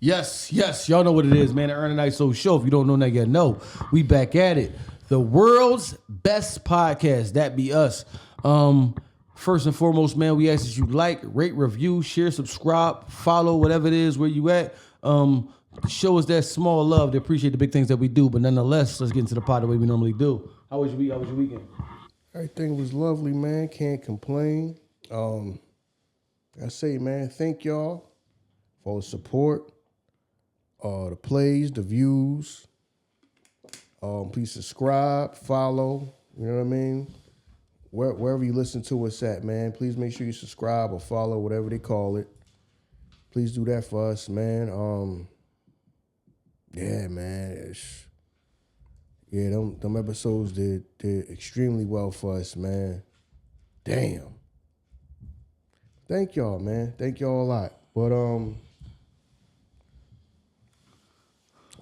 Yes. Y'all know what it is, man. The Ern Iso show. If you don't know that yet, no. We back at it. The world's best podcast. That be us. First and foremost, man, we ask that you like, rate, review, share, subscribe, follow, whatever it is where you at. Show us that small love. They appreciate the big things that we do. But nonetheless, let's get into the pod the way we normally do. How was your week? How was your weekend? Everything was lovely, man. Can't complain. I say, man, thank y'all for the support, the plays, the views. Please subscribe, follow. You know what I mean? Wherever you listen to us at, man, please make sure you subscribe or follow, whatever they call it. Please do that for us, man. Yeah, man. Them episodes did extremely well for us, man. Damn. Thank y'all, man. Thank y'all a lot. But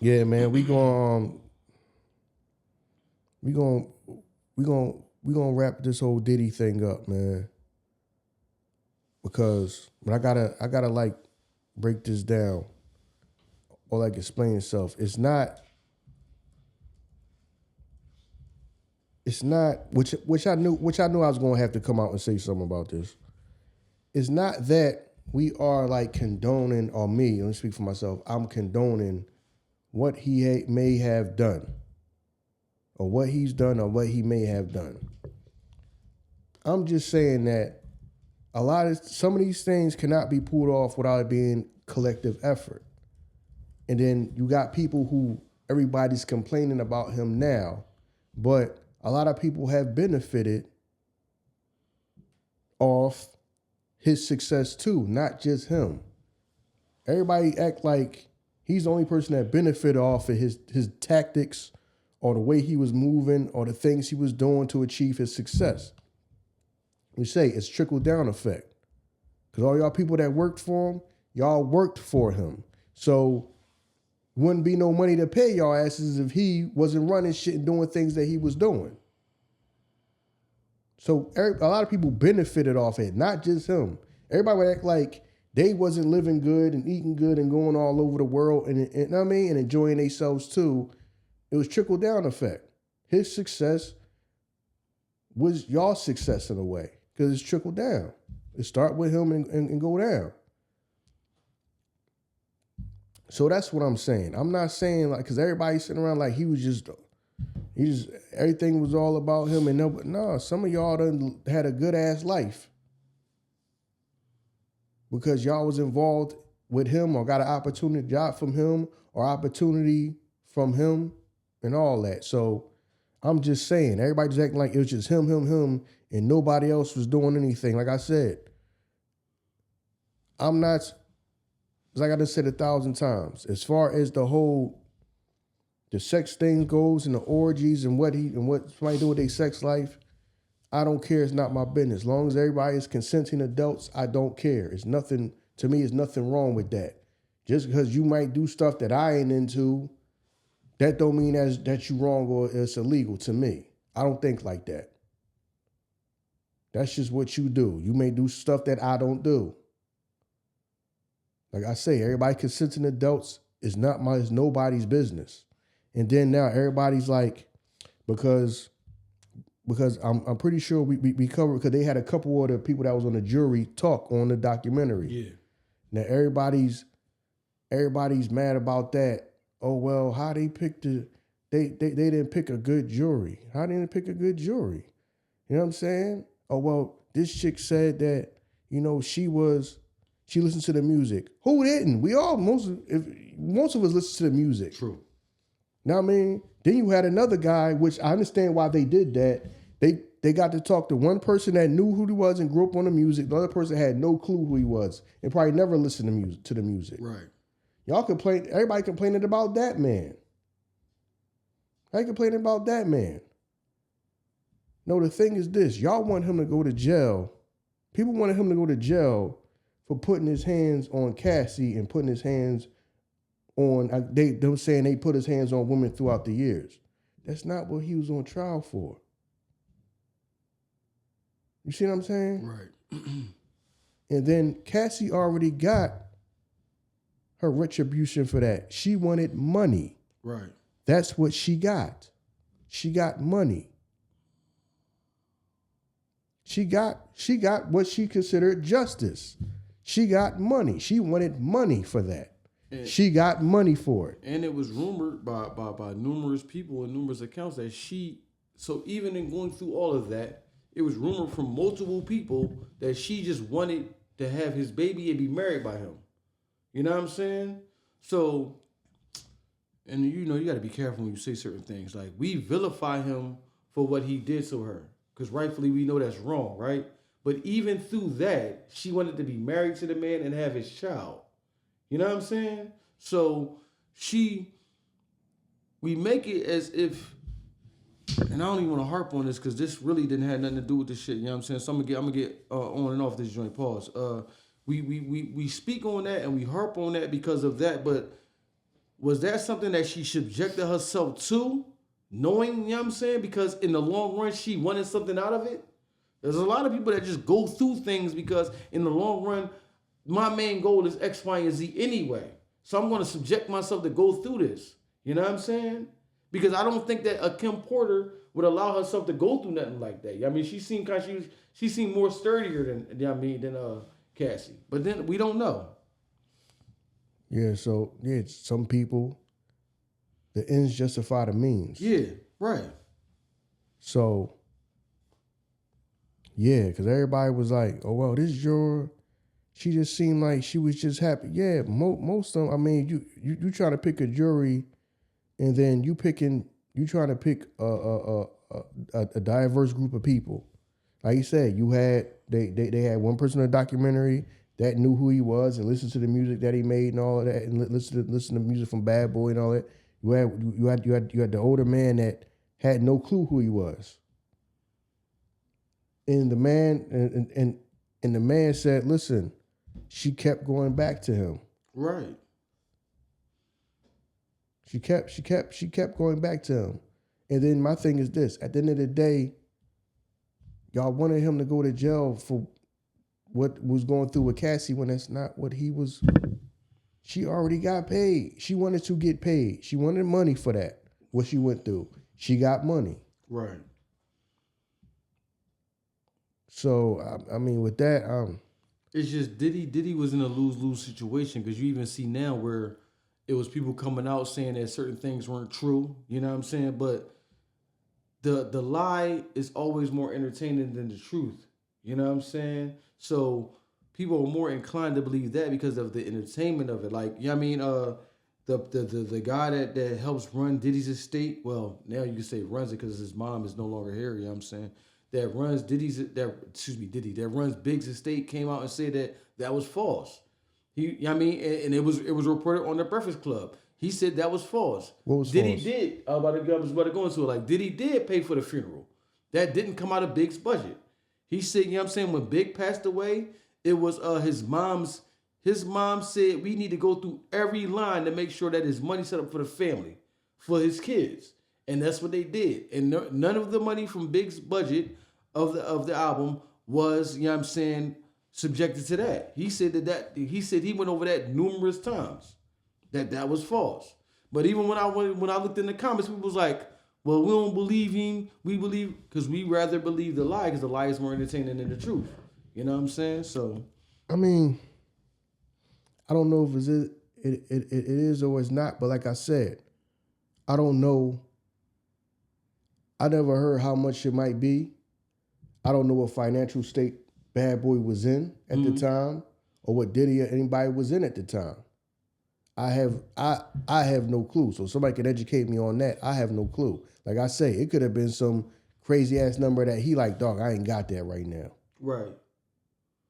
yeah, man, we gonna wrap this whole Diddy thing up, man. Because I gotta like break this down or like explain itself. It's not which I knew I was gonna have to come out and say something about this. It's not that we are like condoning, or me, let me speak for myself, I'm condoning what he may have done, or what he's done, or what he may have done. I'm just saying that some of these things cannot be pulled off without it being collective effort. And then you got people who everybody's complaining about him now, but a lot of people have benefited off his success too, not just him. Everybody act like he's the only person that benefited off of his tactics or the way he was moving or the things he was doing to achieve his success. We say it's trickle-down effect. Because all y'all people that worked for him, y'all worked for him. So wouldn't be no money to pay y'all asses if he wasn't running shit and doing things that he was doing. So a lot of people benefited off it, not just him. Everybody would act like they wasn't living good and eating good and going all over the world and you know what I mean, and enjoying themselves too. It was trickle-down effect. His success was y'all's success in a way because it's trickle down. It start with him and go down. So that's what I'm saying. I'm not saying like, because everybody's sitting around like he just everything was all about him and no, some of y'all done had a good ass life because y'all was involved with him or got an opportunity job from him or opportunity from him and all that. So I'm just saying, everybody's acting like it was just him, and nobody else was doing anything. Like I said, I'm not, like I just said 1,000 times, as far as the sex thing goes and the orgies and what somebody do with their sex life, I don't care. It's not my business. As long as everybody is consenting adults, I don't care. It's nothing, to me, it's nothing wrong with that. Just because you might do stuff that I ain't into, that don't mean that you wrong or it's illegal to me. I don't think like that. That's just what you do. You may do stuff that I don't do. Like I say, everybody consenting adults is nobody's business. And then now everybody's like, because I'm pretty sure we covered, because they had a couple of the people that was on the jury talk on the documentary. Yeah. Now everybody's mad about that. Oh well, how they picked they didn't pick a good jury. How they didn't pick a good jury? You know what I'm saying? Oh well, this chick said that, you know, she listened to the music. Who didn't? Most of us listen to the music. True. Now I mean, then you had another guy, which I understand why they did that. They got to talk to one person that knew who he was and grew up on the music. The other person had no clue who he was and probably never listened to the music. Right. Y'all complain. Everybody complaining about that man. I complaining about that man. No, the thing is this. Y'all want him to go to jail. People wanted him to go to jail for putting his hands on Cassie and putting his hands on, them saying they put his hands on women throughout the years. That's not what he was on trial for. You see what I'm saying? Right. And then Cassie already got her retribution for that. She wanted money. Right. That's what she got. She got money. She got what she considered justice. She got money. She wanted money for that. And she got money for it. And it was rumored by numerous people and numerous accounts that so even in going through all of that, it was rumored from multiple people that she just wanted to have his baby and be married by him. You know what I'm saying? So, and you got to be careful when you say certain things. Like, we vilify him for what he did to her, because rightfully we know that's wrong, right? But even through that, she wanted to be married to the man and have his child. You know what I'm saying? So we make it as if, and I don't even want to harp on this because this really didn't have nothing to do with this shit. You know what I'm saying? So I'm gonna get on and off this joint. Pause. We speak on that and we harp on that because of that. But was that something that she subjected herself to, knowing? You know what I'm saying? Because in the long run, she wanted something out of it. There's a lot of people that just go through things because in the long run, my main goal is X, Y, and Z anyway. So I'm going to subject myself to go through this. You know what I'm saying? Because I don't think that a Kim Porter would allow herself to go through nothing like that. I mean, she seemed more sturdier than Cassie. But then we don't know. Yeah, so some people, the ends justify the means. Yeah, right. So, yeah, because everybody was like, oh, well, this is she just seemed like she was just happy. Yeah, most of them, I mean, you trying to pick a jury and then you trying to pick a diverse group of people. Like you said, they had one person in a documentary that knew who he was and listened to the music that he made and all of that, and listen to music from Bad Boy and all that. You had the older man that had no clue who he was. And the man said, listen, she kept going back to him. Right. She kept going back to him. And then my thing is this, at the end of the day, y'all wanted him to go to jail for what was going through with Cassie when that's not what he was. She already got paid. She wanted to get paid. She wanted money for that, what she went through. She got money. Right. So, I mean, with that, it's just Diddy was in a lose-lose situation, because you even see now where it was people coming out saying that certain things weren't true. You know what I'm saying? But the lie is always more entertaining than the truth. You know what I'm saying? So people are more inclined to believe that because of the entertainment of it. Like, you know what I mean? The guy that helps run Diddy's estate, well, now you can say runs it because his mom is no longer here, you know what I'm saying? That runs Diddy, that runs Big's estate, came out and said that was false. You know what I mean? And it was reported on the Breakfast Club. He said that was false. What was Diddy false? did. I was about to go into it. Like, Diddy did pay for the funeral. That didn't come out of Big's budget. He said, you know what I'm saying, when Big passed away, it was his mom said we need to go through every line to make sure that his money set up for the family, for his kids. And that's what they did. And none of the money from Big's budget of the album was, you know what I'm saying, subjected to that. He said he said he went over that numerous times. That was false. But even when I looked in the comments, people was like, well, we don't believe him. We believe, because we rather believe the lie, because the lie is more entertaining than the truth. You know what I'm saying? So, I mean, I don't know if it is or it's not, but like I said, I don't know. I never heard how much it might be. I don't know what financial state Bad Boy was in at the time, or what Diddy or anybody was in at the time. I have no clue. So somebody can educate me on that. I have no clue. Like I say, it could have been some crazy ass number that he like, dog, I ain't got that right now. right.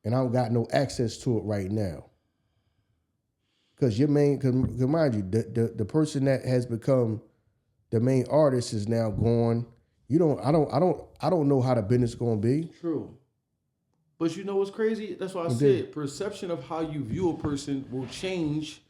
And I don't got no access to it right now. Cause mind you, the person that has become the main artist is now gone. I don't know how the business gonna be. True. But you know what's crazy? That's why I said perception of how you view a person will change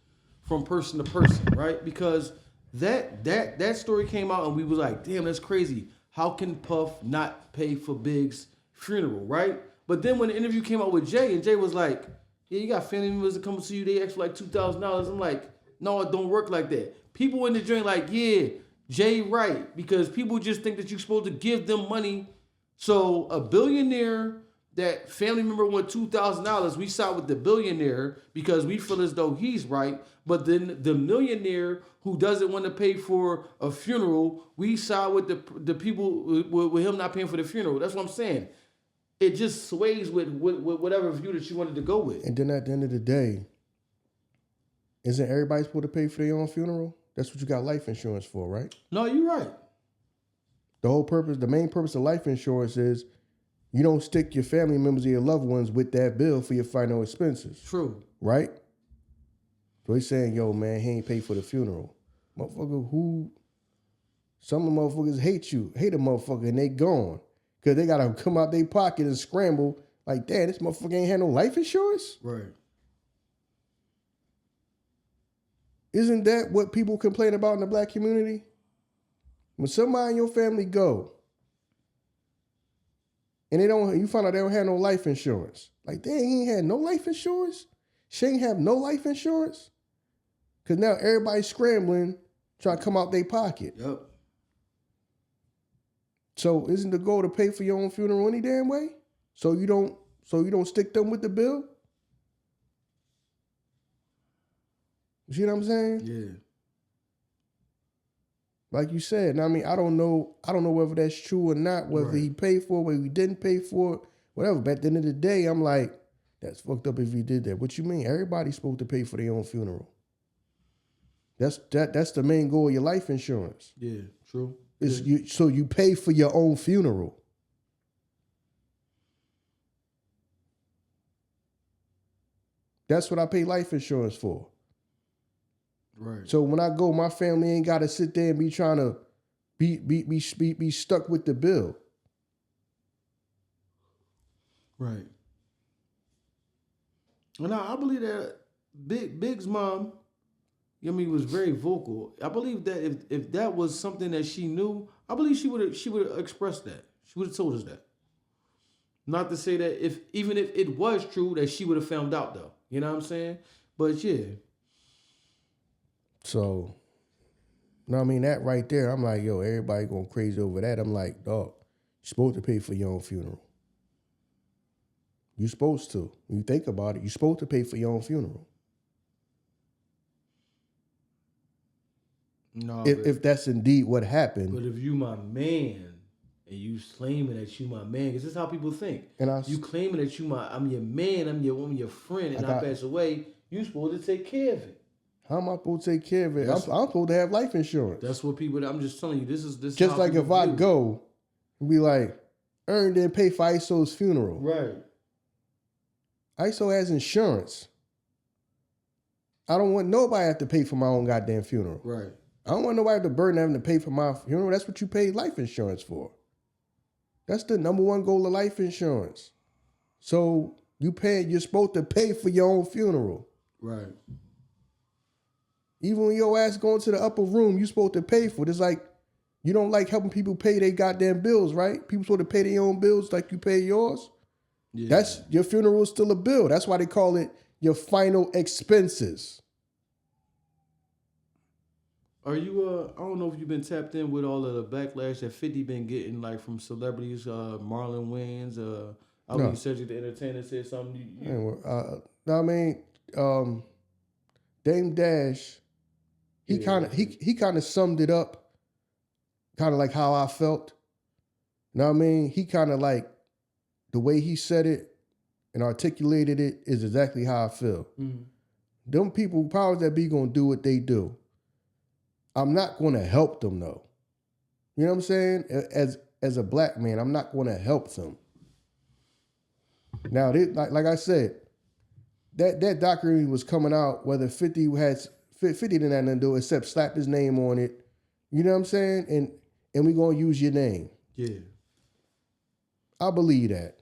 from person to person, right? Because that story came out and we was like, damn, that's crazy. How can Puff not pay for Big's funeral, right? But then when the interview came out with Jay, and Jay was like, Yeah, you got family members that come to you, they ask for like $2,000. I'm like, no, it don't work like that. People in the joint like, yeah, Jay right, because people just think that you're supposed to give them money. So a billionaire that family member want $2,000, we side with the billionaire because we feel as though he's right. But then the millionaire who doesn't want to pay for a funeral, we side with the people with him not paying for the funeral. That's what I'm saying. It just sways with whatever view that you wanted to go with. And then at the end of the day, isn't everybody supposed to pay for their own funeral? That's what you got life insurance for, right? No, you're right. The main purpose of life insurance is you don't stick your family members or your loved ones with that bill for your final expenses. True. Right? So he's saying, yo, man, he ain't paid for the funeral. Motherfucker, some of the motherfuckers hate a motherfucker, and they gone. Because they got to come out their pocket and scramble like, damn, this motherfucker ain't had no life insurance? Right. Isn't that what people complain about in the black community? When somebody in your family go, and you find out they don't have no life insurance. Like, dang, he ain't had no life insurance? She ain't have no life insurance? Because now everybody's scrambling, trying to come out their pocket. Yep. So isn't the goal to pay for your own funeral any damn way? So you don't stick them with the bill? You see what I'm saying? Yeah. Like you said, I mean, I don't know whether that's true or not, whether he paid for it, whether he didn't pay for it, whatever. But at the end of the day, I'm like, that's fucked up if he did that. What you mean? Everybody's supposed to pay for their own funeral. That's the main goal of your life insurance. Yeah, true. So you pay for your own funeral. That's what I pay life insurance for. Right. So when I go, my family ain't got to sit there and be trying to be stuck with the bill. Right. And I believe that Big's mom, was very vocal. I believe that if that was something that she knew, I believe she would have expressed that. She would have told us that. Not to say that even if it was true, that she would have found out though. You know what I'm saying? But yeah. So, that right there, I'm like, yo, everybody going crazy over that. I'm like, dog, you're supposed to pay for your own funeral. You're supposed to. When you think about it, you're supposed to pay for your own funeral. No, if that's indeed what happened. But if you my man and you claiming that you my man, because this is how people think. You claiming that I'm your man, I'm your friend, and I pass away, you supposed to take care of it. How am I supposed to take care of it? I'm supposed to have life insurance. That's what people. I'm just telling you. This is just like if I go and be like, Ern didn't pay for Iso's funeral. Right. Iso has insurance. I don't want nobody to have to pay for my own goddamn funeral. Right. I don't want nobody to have the burden of having to pay for my funeral. That's what you pay life insurance for. That's the number one goal of life insurance. So you're supposed to pay for your own funeral. Right. Even when your ass going to the upper room, you're supposed to pay for it. It's like you don't like helping people pay their goddamn bills, right? People supposed to pay their own bills like you pay yours. Yeah. That's your funeral is still a bill. That's why they call it your final expenses. Are you I don't know if you've been tapped in with all of the backlash that 50 been getting, like from celebrities, Marlon Wayans, I mean, Cedric the Entertainer said something. Dame Dash, he kind of summed it up, kind of like how I felt. You know what I mean? He kind of like the way he said it and articulated it is exactly how I feel. Mm-hmm. Them people, powers that be, gonna do what they do. I'm not going to help them though. You know what I'm saying? As a black man, I'm not going to help them. Now, like I said, that documentary was coming out whether 50 didn't have nothing to do except slap his name on it. You know what I'm saying? And we're going to use your name. Yeah. I believe that.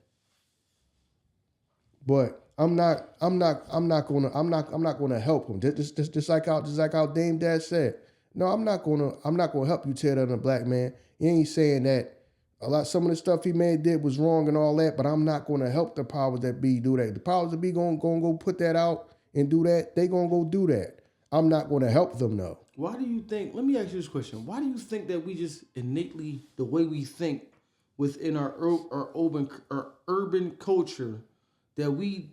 But I'm not gonna help him. Just like how Dame Dash said. No, I'm not gonna help you tear down a black man. You ain't saying that Some of the stuff he did was wrong and all that, but I'm not going to help the powers that be do that. The powers that be going to go put that out and do that. They going to go do that. I'm not going to help them though. Why do you think? Let me ask you this question: why do you think that we just innately, the way we think within our urban culture, that we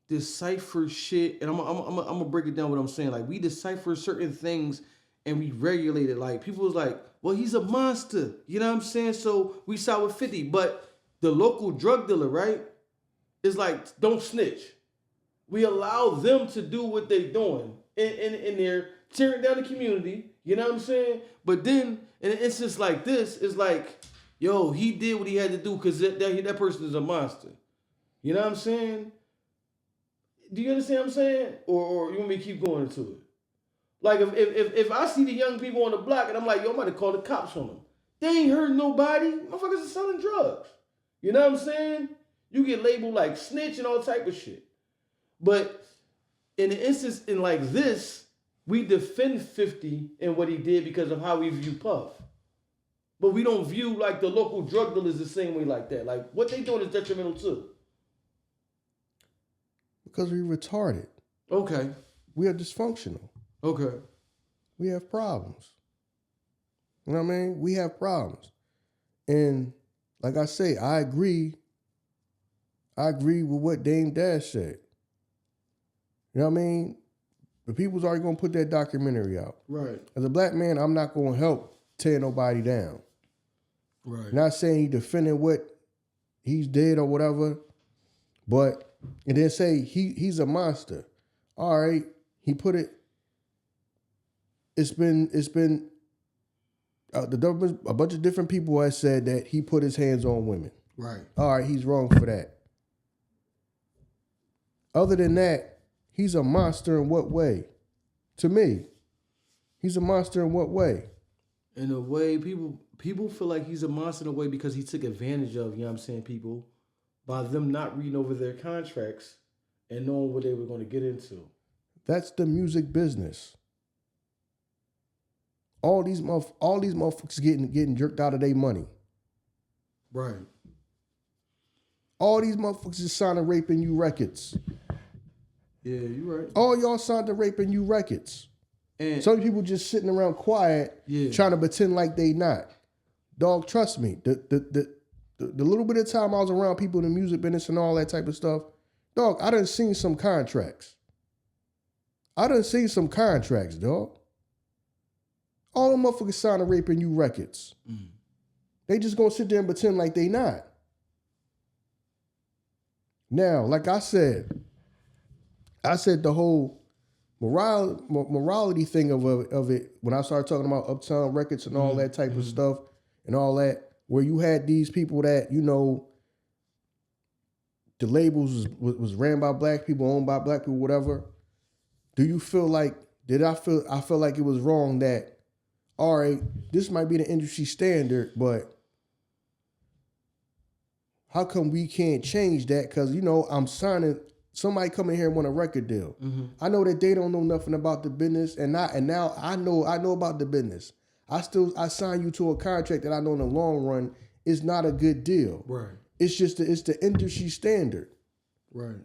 decipher shit? And I'm gonna break it down. What I'm saying, like we decipher certain things and we regulate it. Like people was like, well, he's a monster. You know what I'm saying? So we side with 50, but the local drug dealer, right, is like, don't snitch. We allow them to do what they doing in there, tearing down the community. You know what I'm saying? But then in an instance like this, it's like, yo, he did what he had to do because that person is a monster. You know what I'm saying? Do you understand what I'm saying? Or you want me to keep going into it? Like if I see the young people on the block and I'm like, yo, I'm about to call the cops on them. They ain't hurt nobody. Motherfuckers are selling drugs. You know what I'm saying? You get labeled like snitch and all type of shit. But in an instance in like this, we defend 50 and what he did because of how we view Puff. But we don't view like the local drug dealers the same way like that. Like what they doing is detrimental too. Because we're retarded. Okay. We are dysfunctional. Okay. We have problems. You know what I mean? We have problems. And like I say, I agree with what Dame Dash said. You know what I mean? The people's already going to put that documentary out. Right. As a black man, I'm not going to help tear nobody down. Right. Not saying he defending what he's did or whatever, but and then say he's a monster. All right, he put it. It's been a bunch of different people have said that he put his hands on women. Right. All right, he's wrong for that. Other than that, he's a monster in what way? To me, he's a monster in what way? In a way, people feel like he's a monster in a way because he took advantage of, you know what I'm saying, people, by them not reading over their contracts and knowing what they were going to get into. That's the music business. All these motherfuckers getting jerked out of their money. Right. All these motherfuckers is signing Raping You records. Yeah, you're right. All y'all signed to Raping You records. And some people just sitting around quiet, trying to pretend like they not. Dog, trust me. The little bit of time I was around people in the music business and all that type of stuff, dog, I done seen some contracts. Dog. All them motherfuckers signing Raping You records. Mm. They just gonna sit there and pretend like they not. Now, like I said the whole morality thing of it when I started talking about Uptown Records and all that type of stuff and all that, where you had these people that, you know, the labels was ran by black people, owned by black people, whatever. Do you feel like, I feel like it was wrong that, all right, this might be the industry standard, but how come we can't change that? Because, you know, I'm signing, somebody come in here and want a record deal. Mm-hmm. I know that they don't know nothing about the business, and now I know about the business. I sign you to a contract that I know in the long run is not a good deal. Right. It's just it's the industry standard. Right.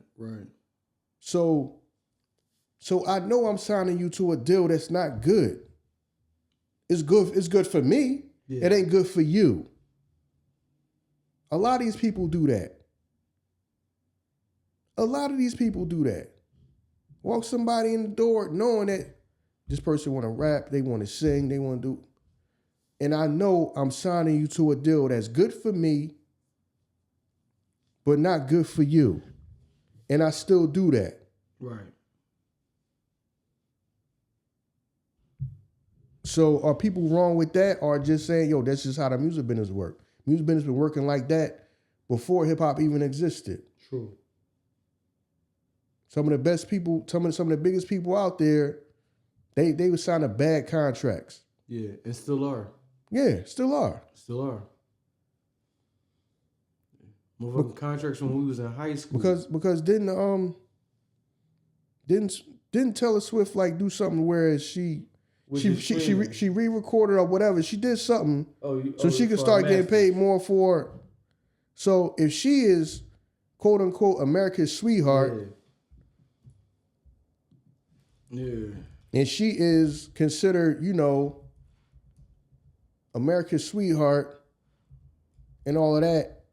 So I know I'm signing you to a deal that's not good. It's good for me. Yeah. It ain't good for you. A lot of these people do that. Walk somebody in the door knowing that this person want to rap, they want to sing, they want to do. And I know I'm signing you to a deal that's good for me, but not good for you. And I still do that. Right. So are people wrong with that, or just saying, yo, that's just how the music business work? Music business been working like that before hip hop even existed. True. Some of the best people, some of the biggest people out there, they would sign bad contracts. Yeah, and still are. Yeah, still are. Motherfucking contracts when we was in high school. Because didn't Taylor Swift like do something where she She re-recorded or whatever. She did something so she could start getting paid more for it. So if she is quote unquote America's sweetheart, and she is considered, America's sweetheart and all of that,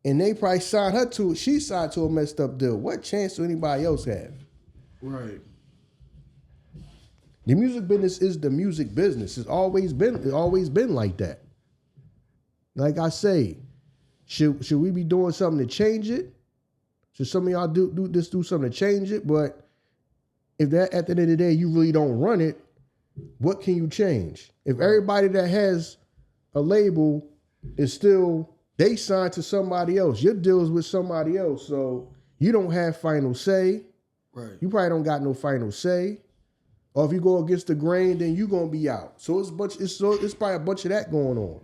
and they probably signed her to it. She signed to a messed up deal. What chance do anybody else have? Right. The music business is the music business. It's always been like that. Like I say, should we be doing something to change it? Should some of y'all do something to change it? But if that at the end of the day you really don't run it, what can you change? If everybody that has a label is still, they signed to somebody else, your deal is with somebody else, so you don't have final say. Right. You probably don't got no final say. Or if you go against the grain, then you're gonna be out. So it's probably a bunch of that going on.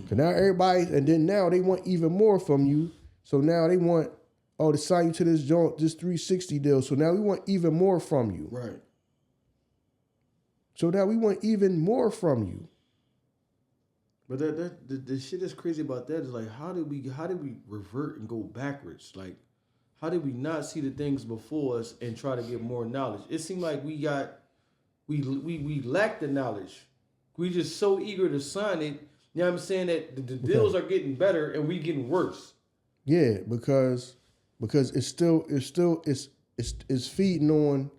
So now everybody, and then now they want even more from you. So now they want, to sign you to this joint, this 360 deal. So now we want even more from you. Right. So now we want even more from you. But the shit that's crazy about that is like, how did we revert and go backwards? Like, how did we not see the things before us and try to get more knowledge? It seemed like we lacked the knowledge. We just so eager to sign it. You know what I'm saying? That the deals are getting better and we getting worse. Yeah, because it's feeding on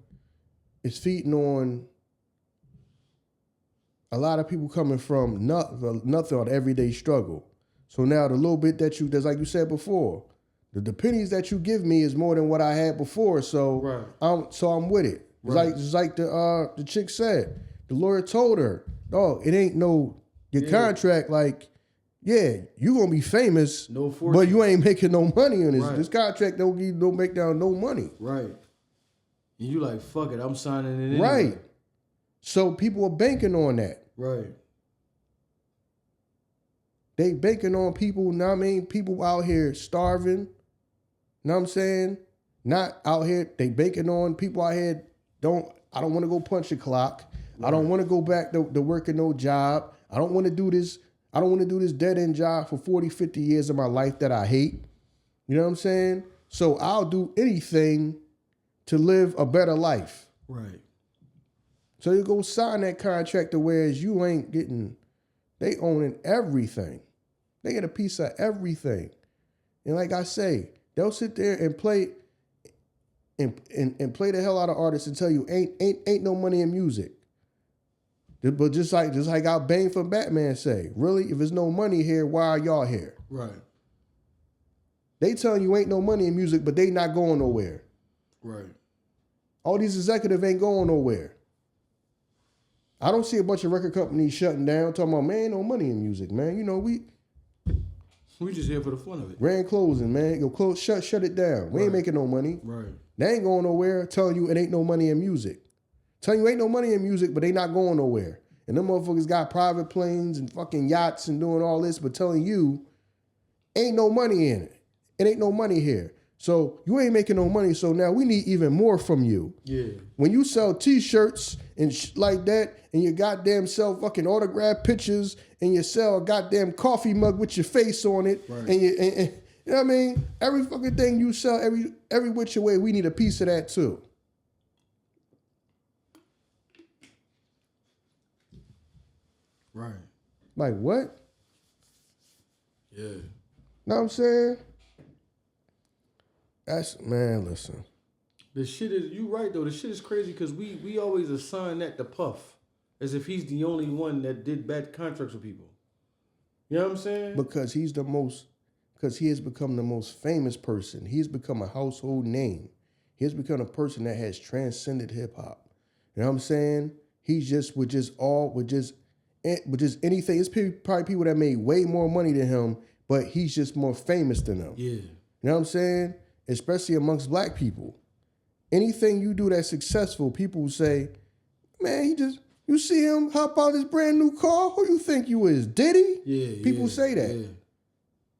a lot of people coming from nothing on everyday struggle. So now the little bit that's like you said before, the pennies that you give me is more than what I had before. So I'm with it. It's like the chick said. The lawyer told her, "Dog, it ain't your contract. Like, you gonna be famous, but you ain't making no money on this. Right. This contract don't make down no money. Right. And you like, fuck it, I'm signing it anyway. Right. So people are banking on that. Right. They banking on people, people out here starving. Know what I'm saying? Not out here, they banking on people out here, I don't want to go punch a clock. Right. I don't want to go back to working no job. I don't want to do this dead-end job for 40, 50 years of my life that I hate. You know what I'm saying? So I'll do anything to live a better life. Right. So you go sign that contract to whereas you ain't getting, they owning everything. They get a piece of everything. And like I say, they'll sit there and play and play the hell out of artists and tell you ain't no money in music. But just like how Bane from Batman say, really, if there's no money here, why are y'all here? Right. They telling you ain't no money in music, but they not going nowhere. Right. All these executives ain't going nowhere. I don't see a bunch of record companies shutting down, talking about, man, ain't no money in music, man. We just here for the fun of it. Grand closing, man. Go shut it down. We ain't making no money. Right. They ain't going nowhere telling you it ain't no money in music. Telling you ain't no money in music, but they not going nowhere. And them motherfuckers got private planes and fucking yachts and doing all this, but telling you ain't no money in it. It ain't no money here. So you ain't making no money, so now we need even more from you. Yeah. When you sell T-shirts and like that, and you goddamn sell fucking autographed pictures, and you sell a goddamn coffee mug with your face on it, right. and you know what I mean? Every fucking thing you sell, every which way, we need a piece of that too. Right. Like what? Yeah. Know what I'm saying? Man, listen. The shit is, you right though, the shit is crazy because we always assign that to Puff as if he's the only one that did bad contracts with people. You know what I'm saying? Because he has become the most famous person. He's become a household name. He has become a person that has transcended hip hop. You know what I'm saying? He's just with anything. It's probably people that made way more money than him, but he's just more famous than them. Yeah. You know what I'm saying? Especially amongst black people. Anything you do that's successful, people say, man, you see him hop out his brand new car? Who you think you is, Diddy? Yeah. People say that. Yeah.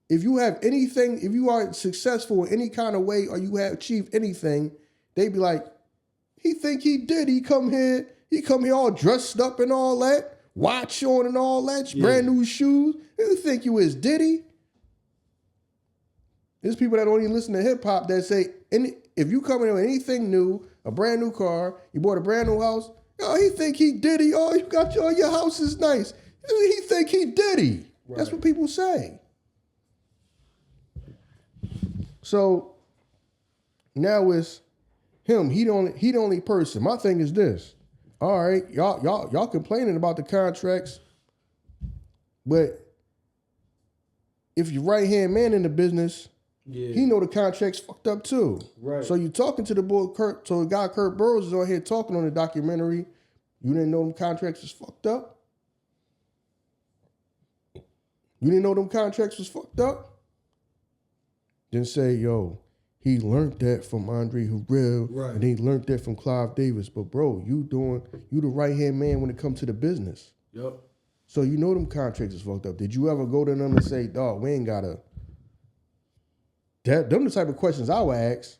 If you have anything, if you are successful in any kind of way or you have achieved anything, they be like, he think he Diddy, come here, He come here all dressed up and all that, watch on and all that, brand new shoes. Who you think you is, Diddy? There's people that don't even listen to hip hop that say, if you come in with anything new, a brand new car, you bought a brand new house, oh, he think he Diddy. Oh, you got your house is nice. He think he Diddy. Right. That's what people say. So now it's him. He the only person. My thing is this. All right, y'all complaining about the contracts, but if your right hand man in the business, he know the contract's fucked up too. Right. So you talking to the boy Kurt. So the guy Kurt Burrows is on here talking on the documentary. You didn't know them contracts was fucked up. You didn't know them contracts was fucked up. Then say, yo, he learned that from Andre Harrell, right, and he learned that from Clive Davis. But bro, you the right hand man when it comes to the business. Yep. So you know them contracts is fucked up. Did you ever go to them and say, dog, we ain't gotta? Them the type of questions I would ask.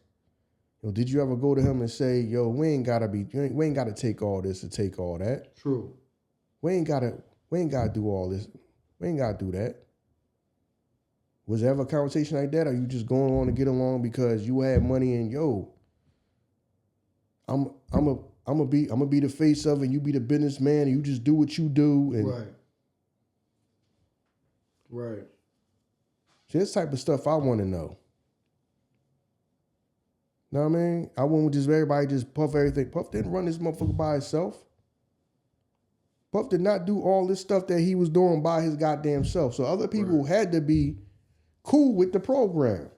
Yo, did you ever go to him and say, yo, we ain't gotta take all this to take all that? True. We ain't gotta do all this. We ain't gotta do that. Was there ever a conversation like that? Or you just going on to get along because you had money and yo, I'm gonna be the face of it and you be the businessman and you just do what you do and right. See, this type of stuff I want to know. Know what I mean? I want just everybody just Puff everything. Puff didn't run this motherfucker by himself. Puff did not do all this stuff that he was doing by his goddamn self. So other people had to be cool with the program.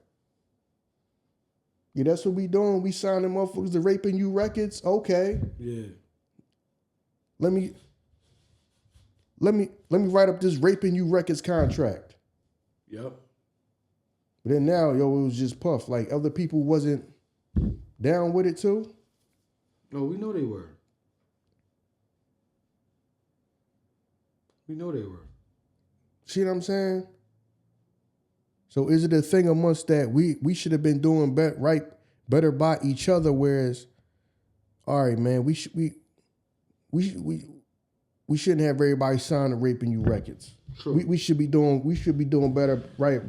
Yeah, that's what we doing. We signing motherfuckers to Raping You records. Okay. Yeah. Let me write up this Raping You records contract. Yep. But then now, yo, it was just Puff. Like other people wasn't down with it too. No, we know they were. We know they were. See what I'm saying? So is it a thing amongst that we should have been doing better by each other? Whereas, all right, man, we shouldn't have everybody sign the Raping You records. True. We should be doing better by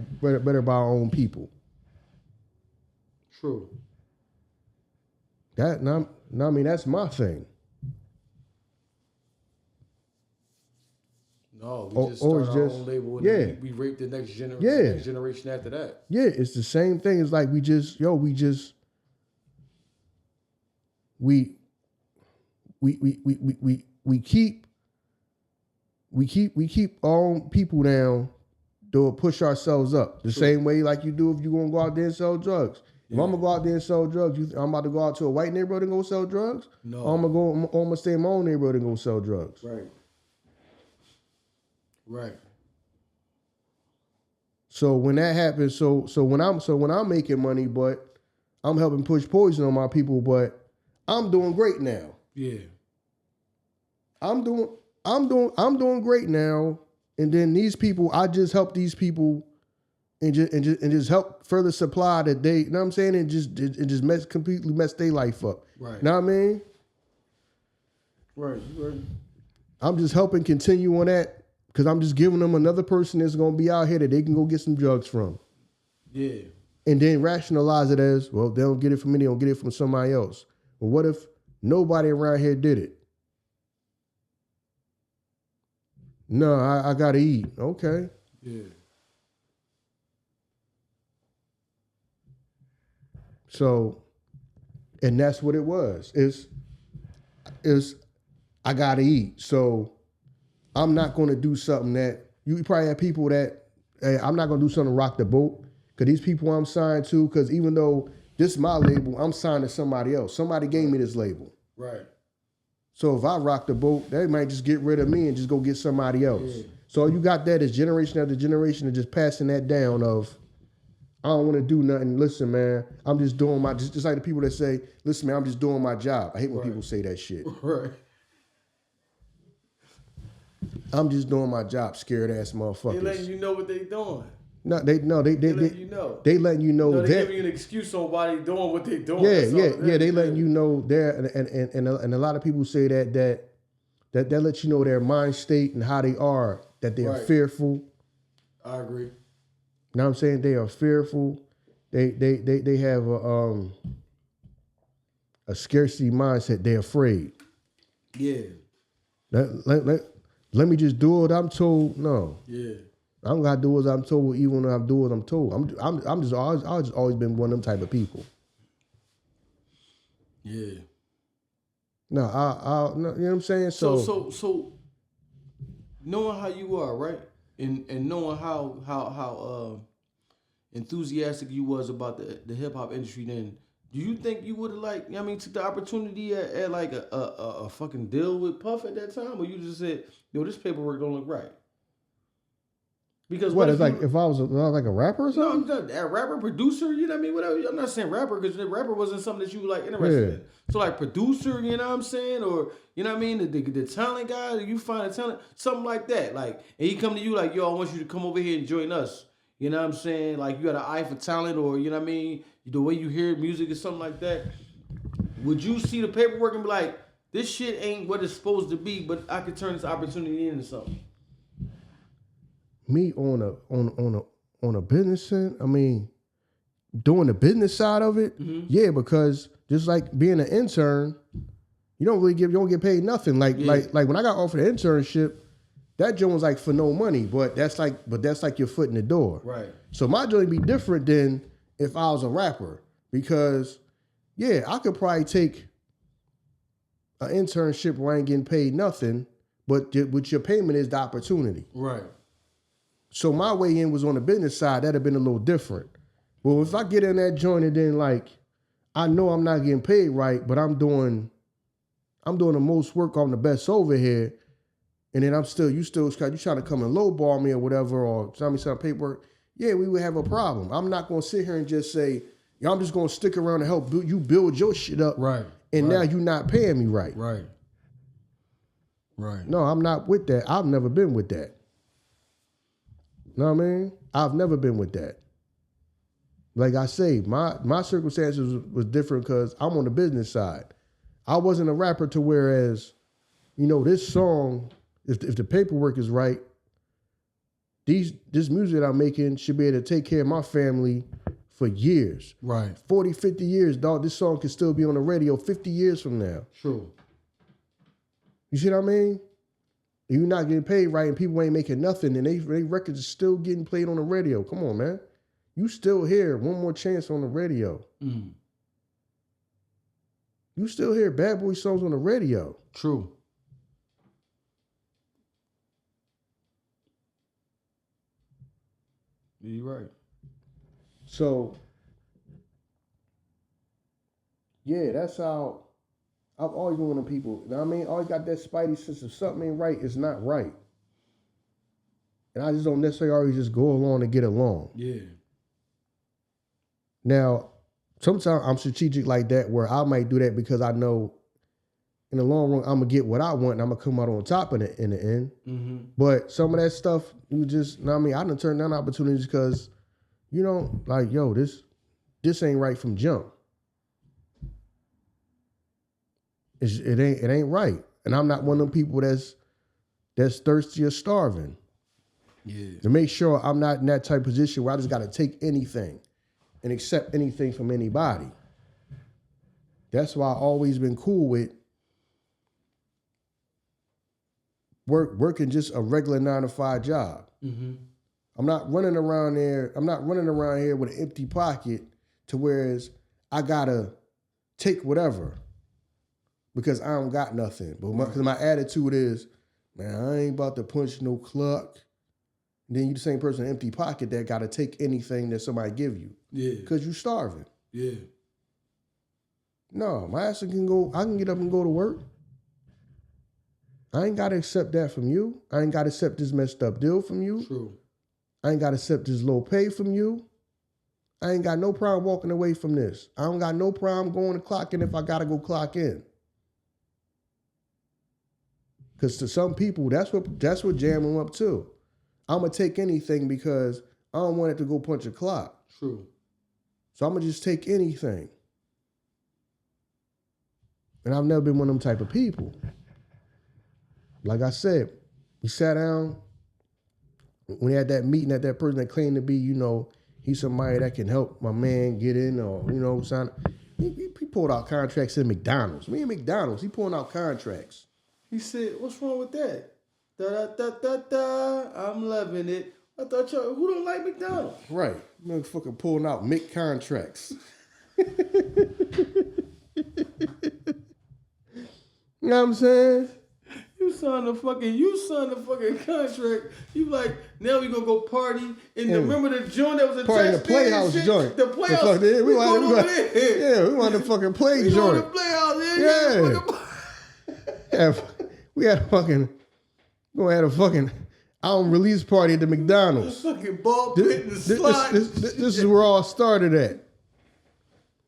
our own people. True. I mean that's my thing. No, we just started our own label and we rape the next generation after that. Yeah, it's the same thing. It's like we keep all people down to push ourselves up. The same way like you do if you're gonna go out there and sell drugs. If I'm gonna go out there and sell drugs, I'm about to go out to a white neighborhood and go sell drugs? No. Or I'm gonna stay in my own neighborhood and go sell drugs. Right. Right. So when that happens, so when I'm making money, but I'm helping push poison on my people, but I'm doing great now. Yeah. I'm doing great now, and then these people, I just help these people, and just help further supply that they, you know what I'm saying, and just completely mess their life up. Right. You know what I mean? Right. I'm just helping continue on that. Because I'm just giving them another person that's going to be out here that they can go get some drugs from. Yeah. And then rationalize it as, well, they don't get it from me, they don't get it from somebody else. But what if nobody around here did it? No, I got to eat. Okay. Yeah. So, and that's what it was. Is I got to eat. So, I'm not going to do something that, you probably have people that, hey, I'm not going to do something to rock the boat. Because these people I'm signed to, because even though this is my label, I'm signed to somebody else. Somebody gave me this label. Right. So if I rock the boat, they might just get rid of me and just go get somebody else. Yeah. So you got that as generation after generation of just passing that down of, I don't want to do nothing. Listen, man, I'm just doing just like the people that say, listen, man, I'm just doing my job. I hate when people say that shit. Right. I'm just doing my job, scared ass motherfuckers. They letting you know what they doing. They letting you know. They letting you know No, they that. giving you an excuse on why they doing what they doing. Yeah. They letting you know there, and a lot of people say that lets you know their mind state and how they are. That they are fearful. I agree. You know what I'm saying? They are fearful. They have a scarcity mindset. They're afraid. Yeah. Let me just do what I'm told. No. Yeah. I'm gonna do what I'm told, even when I'm doing what I'm told. I've just always been one of them type of people. Yeah. No, you know what I'm saying? So knowing how you are, right? And knowing how enthusiastic you was about the hip hop industry then, do you think you would have took the opportunity at like a fucking deal with Puff at that time? Or you just said, yo, this paperwork don't look right? Because what it's like if I was like a rapper or something? No, I'm not a rapper, producer, you know what I mean? Whatever. I'm not saying rapper because the rapper wasn't something that you were like interested in. So like producer, you know what I'm saying? Or you know what I mean? The talent guy, you find a talent, something like that. Like, and he come to you like, yo, I want you to come over here and join us. You know what I'm saying? Like you got an eye for talent, or you know what I mean? The way you hear music or something like that. Would you see the paperwork and be like, this shit ain't what it's supposed to be, but I could turn this opportunity into something? Me on a business end, doing the business side of it, yeah, because just like being an intern, you don't get paid nothing. Like when I got offered an internship, that joint was like for no money, but that's like your foot in the door. Right. So my joint be different than if I was a rapper, because yeah, I could probably take an internship where I ain't getting paid nothing, but what your payment is the opportunity. Right. So my way in was on the business side. That'd have been a little different. Well, if I get in that joint and then like, I know I'm not getting paid right, but I'm doing the most work on the best over here, and then you trying to come and lowball me or whatever, or tell me some paperwork. Yeah, we would have a problem. I'm not gonna sit here and just say, yo, I'm just gonna stick around and help you build your shit up. Right. And now you're not paying me right. Right. Right. No, I'm not with that. I've never been with that. Know what I mean? I've never been with that. Like I say, my circumstances was different because I'm on the business side. I wasn't a rapper to whereas, this song, if the paperwork is right, this music that I'm making should be able to take care of my family for years. Right. 40, 50 years, dog. This song can still be on the radio 50 years from now. True. You see what I mean? You're not getting paid right and people ain't making nothing and they records are still getting played on the radio. Come on, man. You still hear One More Chance on the radio. Mm. You still hear Bad Boy songs on the radio. True. You're right. So, yeah, that's how I've always been one of them people. You know what I mean? Always got that spidey sense. If something ain't right, it's not right. And I just don't necessarily always just go along to get along. Yeah. Now, sometimes I'm strategic like that where I might do that because I know in the long run I'm going to get what I want and I'm going to come out on top in the end. Mm-hmm. But some of that stuff, I done turned down opportunities because, yo, this ain't right from jump. It ain't right. And I'm not one of them people that's thirsty or starving. Yeah. To make sure I'm not in that type of position where I just got to take anything and accept anything from anybody. That's why I've always been cool with working just a regular 9-to-5 job. Mm-hmm. I'm not running around here with an empty pocket to whereas I gotta take whatever because I don't got nothing. But because my attitude is, man, I ain't about to punch no clock. And then you the same person in an empty pocket that gotta take anything that somebody give you. Yeah. Because you starving. Yeah. No, my ass can go, I can get up and go to work. I ain't gotta accept that from you. I ain't gotta accept this messed up deal from you. True. I ain't gotta accept this low pay from you. I ain't got no problem walking away from this. I don't got no problem going to clock in if I gotta go clock in. Because to some people, that's what jam them up too. I'm gonna take anything because I don't want it to go punch a clock. True. So I'm gonna just take anything. And I've never been one of them type of people. Like I said, we sat down. When we had that meeting, that person that claimed to be, he's somebody that can help my man get in or, sign. He pulled out contracts in McDonald's. Me and McDonald's, he pulling out contracts. He said, what's wrong with that? Da-da-da-da-da, I'm loving it. I thought y'all, who don't like McDonald's? Right. Motherfucker pulling out Mick contracts. You know what I'm saying? You signed the fucking contract. You like, now we gonna go party in the, remember the joint that was a party in the Playhouse joint. The Playhouse. We want the fucking play we joint. We the Playhouse. Yeah. We had a fucking album release party at the McDonald's. Fucking ball pit in the slot. This is where all started at. You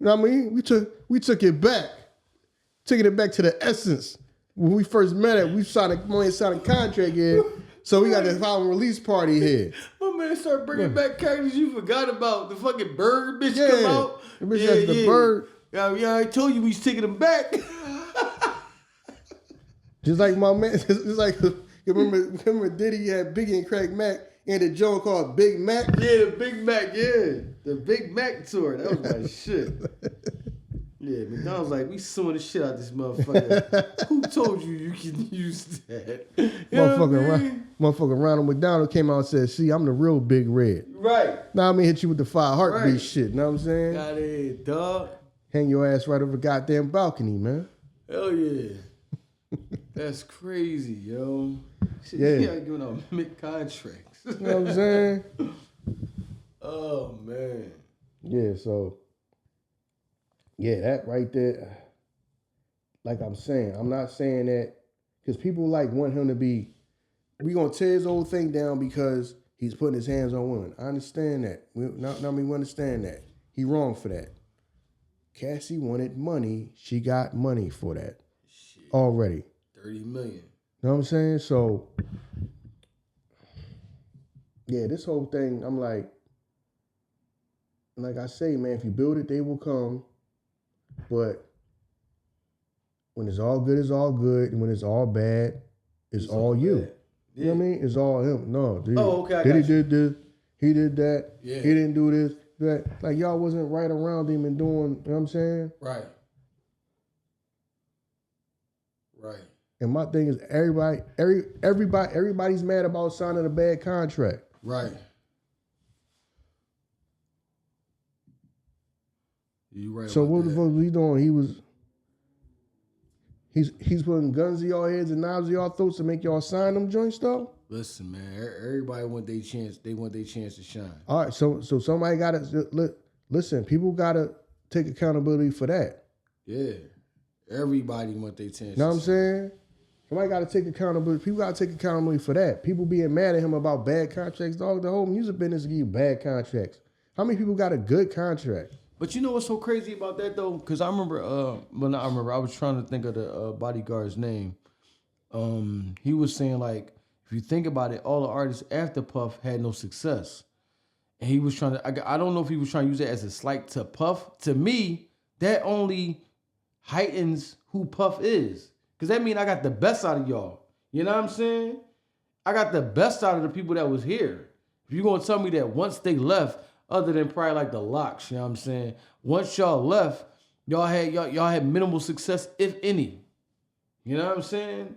know what I mean? We took it back. Taking it back to the essence. When we first met it, we signed a contract here. So we got this album release party here. My man started bringing back characters you forgot about. The fucking bird bitch come out. The bitch has the bird. Yeah, I told you we was taking them back. Just like my man, it's like, remember Diddy had Biggie and Craig Mack and the joint called Big Mac? Yeah, the Big Mac, yeah. The Big Mac tour. That was my shit. Yeah, McDonald's like, we suing the shit out of this motherfucker. Who told you can use that? Motherfucker Ronald McDonald came out and said, see, I'm the real Big Red. Right. Now I'm gonna hit you with the 5 heartbeat shit, know what I'm saying? Got it, dog. Hang your ass right over the goddamn balcony, man. Hell yeah. That's crazy, yo. Shit, yeah. You gotta give out mid contracts. You know what I'm saying? Oh, man. Yeah, so... Yeah, that right there, like I'm saying, I'm not saying that because people want him to be, we gonna tear his whole thing down because he's putting his hands on women. I understand that. We understand that. He wrong for that. Cassie wanted money. She got money for that. Shit. Already. 30 million. You know what I'm saying? So, yeah, this whole thing, I'm like I say, man, if you build it, they will come. But when it's all good, it's all good. And when it's all bad, it's all you. Bad. Yeah. You know what I mean? It's all him. No, dude. Oh, okay. Diddy did this. He did that. Yeah. He didn't do this. That. Like, y'all wasn't right around him and doing, you know what I'm saying? Right. Right. And my thing is everybody's mad about signing a bad contract. Right. You right. So what the fuck was he doing? He's putting guns in y'all heads and knives in y'all throats to make y'all sign them joints though? Listen, man, everybody want their chance. They want their chance to shine. All right, so somebody gotta listen, people gotta take accountability for that. Yeah. Everybody want their chance. You know what I'm saying? Somebody gotta take accountability. People gotta take accountability for that. People being mad at him about bad contracts, dog. The whole music business give you bad contracts. How many people got a good contract? But you know what's so crazy about that though? Because I remember, I was trying to think of the bodyguard's name. He was saying like, if you think about it, all the artists after Puff had no success, and he was trying to. I don't know if he was trying to use it as a slight to Puff. To me, that only heightens who Puff is, because that means I got the best out of y'all. You know what I'm saying? I got the best out of the people that was here. If you're gonna tell me that once they left, other than probably like the Locks, you know what I'm saying? Once y'all left, y'all had minimal success, if any. You know what I'm saying?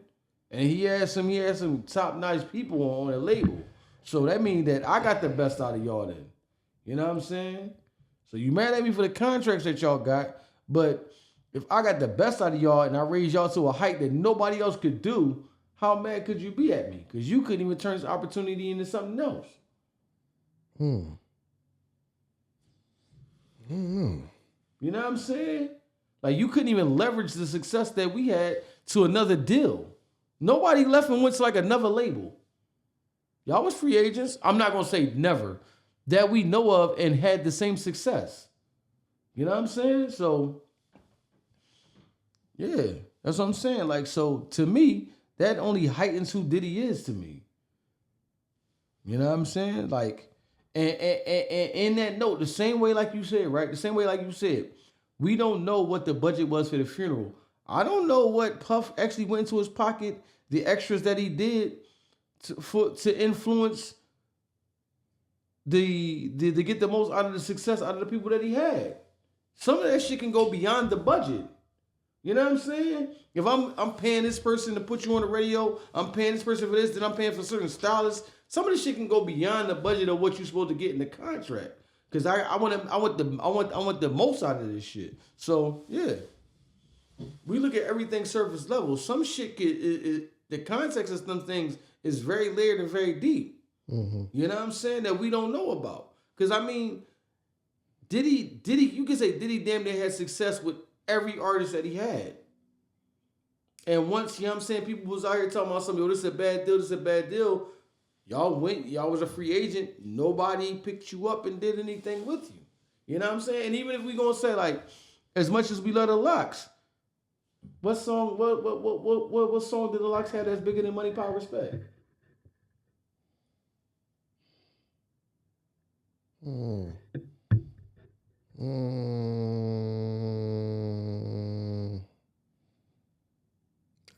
And he had some top-notch people on the label. So that means that I got the best out of y'all then. You know what I'm saying? So you mad at me for the contracts that y'all got, but if I got the best out of y'all and I raised y'all to a height that nobody else could do, how mad could you be at me? Because you couldn't even turn this opportunity into something else. You know what I'm saying? Like, you couldn't even leverage the success that we had to another deal. Nobody left and went to like another label. Y'all was free agents. I'm not going to say never, that we know of and had the same success. You know what I'm saying? So, yeah, that's what I'm saying. Like, so to me, that only heightens who Diddy is to me. You know what I'm saying? Like, And in that note, the same way like you said, right? The same way like you said, we don't know what the budget was for the funeral. I don't know what Puff actually went into his pocket, the extras that he did to influence to get the most out of the success out of the people that he had. Some of that shit can go beyond the budget. You know what I'm saying? If I'm paying this person to put you on the radio, I'm paying this person for this, then I'm paying for certain stylists. Some of this shit can go beyond the budget of what you're supposed to get in the contract. Cause I want the most out of this shit. So yeah, we look at everything surface level. Some shit the context of some things is very layered and very deep. Mm-hmm. You know what I'm saying? That we don't know about. Cause I mean, Diddy, you can say Diddy damn near had success with every artist that he had. And once, you know what I'm saying, people was out here talking about something, yo, this is a bad deal, this is a bad deal. Y'all was a free agent. Nobody picked you up and did anything with you. You know what I'm saying? And even if we gonna say, like, as much as we love the Locks, what song did the Locks have that's bigger than Money, Power, Respect? I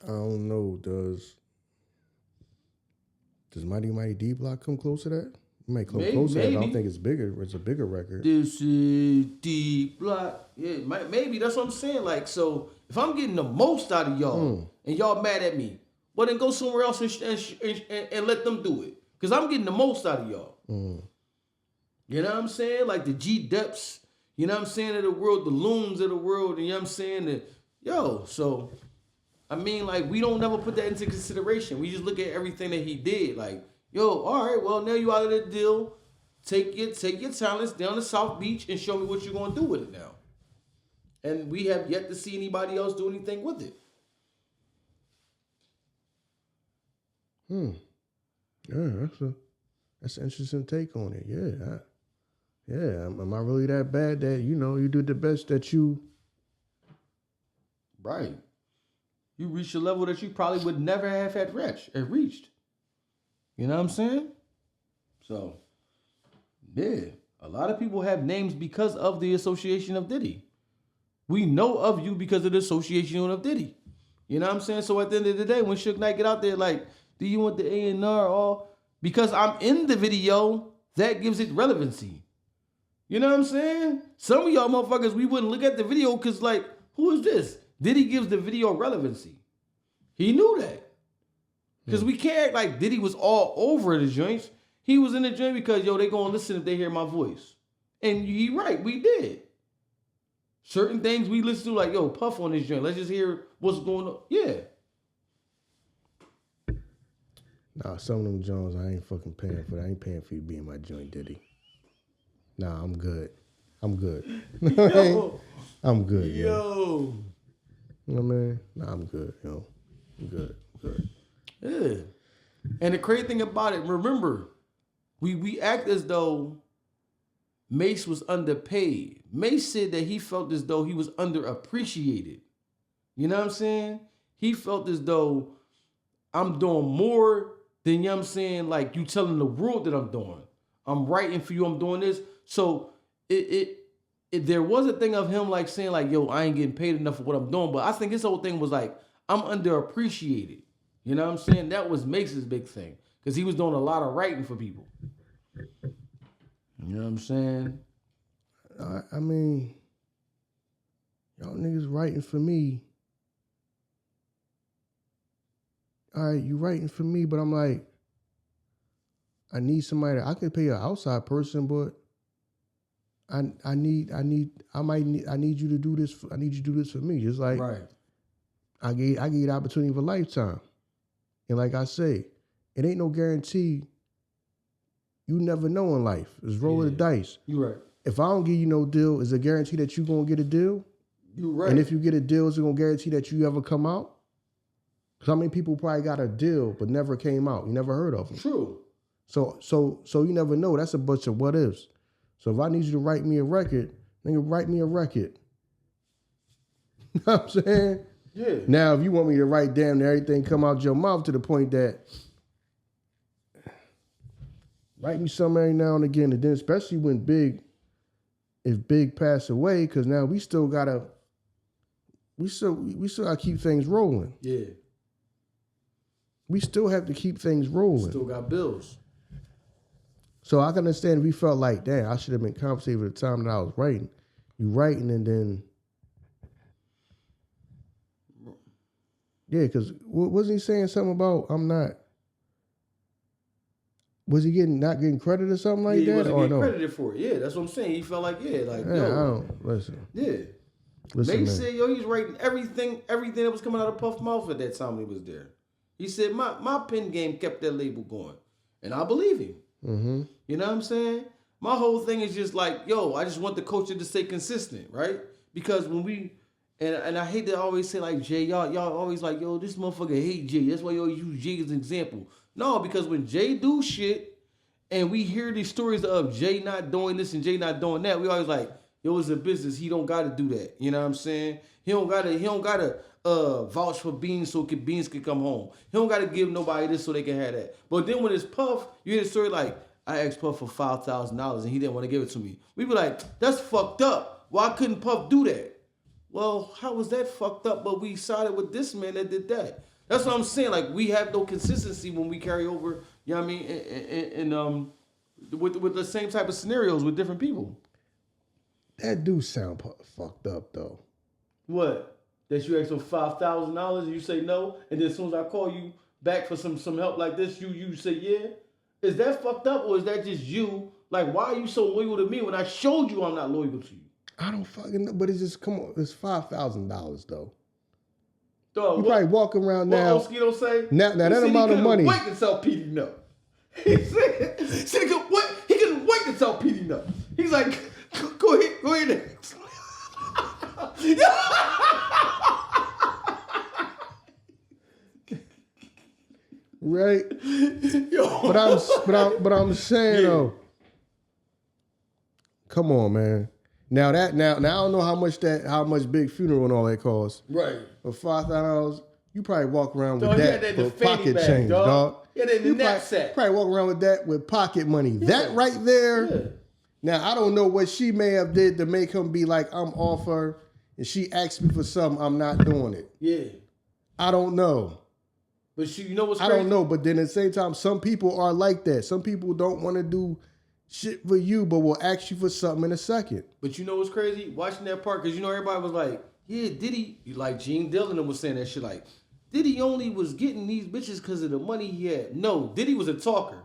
don't know. Does Mighty Mighty D Block come close to that? It might come close to that. I don't think it's bigger. It's a bigger record. This is D Block. Yeah, maybe that's what I'm saying. Like, so if I'm getting the most out of y'all and y'all mad at me, well then go somewhere else and let them do it. Cause I'm getting the most out of y'all. You know what I'm saying? Like the G Depths, you know what I'm saying, of the world, the Looms of the world, you know what I'm saying? So I mean, like, we don't never put that into consideration. We just look at everything that he did. Like, yo, all right, well, now you out of the deal. Take your talents down to South Beach and show me what you're going to do with it now. And we have yet to see anybody else do anything with it. Yeah, that's an interesting take on it. Yeah. Am I really that bad that, you did the best that you... Right. You reached a level that you probably would never have reached. You know what I'm saying? So, yeah. A lot of people have names because of the association of Diddy. We know of you because of the association of Diddy. You know what I'm saying? So at the end of the day, when Suge Knight get out there like, do you want the A&R or... Because I'm in the video, that gives it relevancy. You know what I'm saying? Some of y'all motherfuckers, we wouldn't look at the video because like, who is this? Diddy gives the video relevancy. He knew that. Because we can't act like Diddy was all over the joints. He was in the joint because, yo, they gonna listen if they hear my voice. And you right, we did. Certain things we listen to, like, yo, Puff on this joint. Let's just hear what's going on. Yeah. Nah, some of them Jones, I ain't fucking paying for that. I ain't paying for you being my joint, Diddy. Nah, I'm good. Yo. I'm good, yo. Yo. You know what I mean? Nah, I'm good, yo. I'm good. Yeah. And the crazy thing about it, remember, we act as though Mace was underpaid. Mace said that he felt as though he was underappreciated. You know what I'm saying? He felt as though I'm doing more than, you know what I'm saying, like you telling the world that I'm doing. I'm writing for you, I'm doing this. So there was a thing of him like saying like, yo, I ain't getting paid enough for what I'm doing. But I think his whole thing was like, I'm underappreciated. You know what I'm saying? That was Mace's big thing. Because he was doing a lot of writing for people. You know what I'm saying? I mean, y'all niggas writing for me. All right, you writing for me, but I'm like, I need somebody. I could pay an outside person, but I need you to do this. I need you to do this for me. Just like right. I gave the opportunity of a lifetime, and like I say, it ain't no guarantee. You never know in life. It's roll of the dice. You right. If I don't give you no deal, is it a guarantee that you gonna get a deal? You right. And if you get a deal, is it gonna guarantee that you ever come out? Because how many people probably got a deal but never came out? You never heard of them. True. So you never know. That's a bunch of what ifs. So if I need you to write me a record, nigga, write me a record. You know what I'm saying? Yeah. Now, if you want me to write down everything come out your mouth to the point that write me something every now and again. And then especially if Big passed away, because now we still gotta keep things rolling. Yeah. We still have to keep things rolling. Still got bills. So I can understand if we felt like, damn, I should have been compensated for the time that I was writing. You writing and then, yeah, because wasn't he saying something about was he not getting credit or something like that? He wasn't getting no? credited for it. Yeah, that's what I'm saying. He felt like, yo. I don't, listen. Yeah. May said, yo, he's writing everything that was coming out of Puff's mouth at that time he was there. He said, my pen game kept that label going. And I believe him. Mm-hmm. You know what I'm saying? My whole thing is just like, yo, I just want the culture to stay consistent, right? Because when and I hate to always say like, Jay, y'all always like, yo, this motherfucker hate Jay. That's why you always use Jay as an example. No, because when Jay do shit and we hear these stories of Jay not doing this and Jay not doing that, we always like, yo, it's a business. He don't got to do that. You know what I'm saying? He don't gotta vouch for Beans so Beans can come home. He don't gotta give nobody this so they can have that. But then when it's Puff, you hear the story like, I asked Puff for $5,000 and he didn't want to give it to me. We be like, that's fucked up. Why couldn't Puff do that? Well, how was that fucked up? But we sided with this man that did that. That's what I'm saying. Like, we have no consistency when we carry over, you know what I mean, and with the same type of scenarios with different people. That do sound fucked up, though. What? That you ask for $5,000 and you say no, and then as soon as I call you back for some help like this, you say yeah? Is that fucked up, or is that just you? Like, why are you so loyal to me when I showed you I'm not loyal to you? I don't fucking know, but it's just, come on, it's $5,000 though. Dog, you probably walk around now. What Oski say? Now that amount of money. Wait to tell Petey no. He said he couldn't wait to tell Petey no. He's like, go ahead. Right. Yo. But I'm saying though. Come on, man. Now I don't know how much big funeral and all that costs. Right. But $5,000, you probably walk around dog, with that for pocket bag, change, dog. Yeah, that in the knapsack. Probably walk around with that with pocket money. Yeah. That right there. Yeah. Now I don't know what she may have did to make him be like, I'm off her, and she asked me for something, I'm not doing it. Yeah. I don't know. But you know what's crazy? I don't know, but then at the same time, some people are like that. Some people don't want to do shit for you, but will ask you for something in a second. But you know what's crazy? Watching that part, because you know everybody was like, yeah, Diddy, like Gene Dillon was saying that shit like, Diddy only was getting these bitches because of the money he had. No, Diddy was a talker.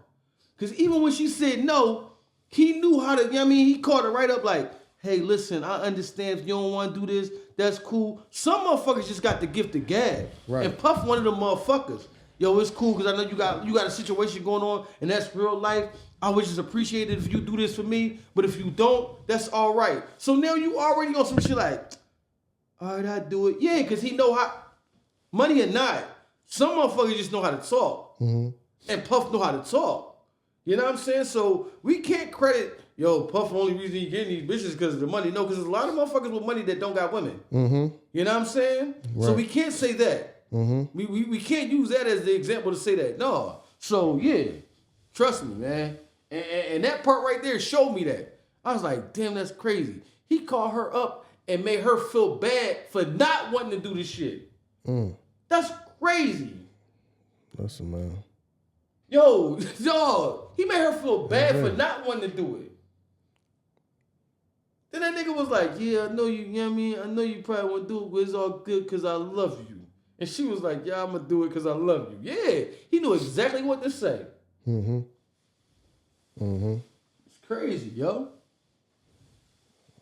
Because even when she said no, he knew how to, you know what I mean? He caught her right up like, hey, listen, I understand if you don't want to do this, that's cool. Some motherfuckers just got the gift of gab. Right. And Puff one of them motherfuckers. Yo, it's cool because I know you got a situation going on and that's real life. I would just appreciate it if you do this for me, but if you don't, that's all right. So now you already on some shit like, all right, I do it. Yeah, because he know how, money or not, some motherfuckers just know how to talk. Mm-hmm. And Puff know how to talk. You know what I'm saying? So we can't credit, yo, Puff only reason he getting these bitches because of the money. No, because there's a lot of motherfuckers with money that don't got women. Mm-hmm. You know what I'm saying? Right. So we can't say that. Mm-hmm. We can't use that as the example to say that. No. So yeah, trust me, man. And that part right there showed me that. I was like, damn, that's crazy. He called her up and made her feel bad for not wanting to do this shit. That's crazy. Listen, man. Yo, dog, he made her feel bad for not wanting to do it. Then that nigga was like, yeah, I know you know what I mean? I know you probably won't do it, but it's all good because I love you. And she was like, yeah, I'm going to do it because I love you. Yeah, he knew exactly what to say. Mm-hmm. Mm-hmm. It's crazy, yo.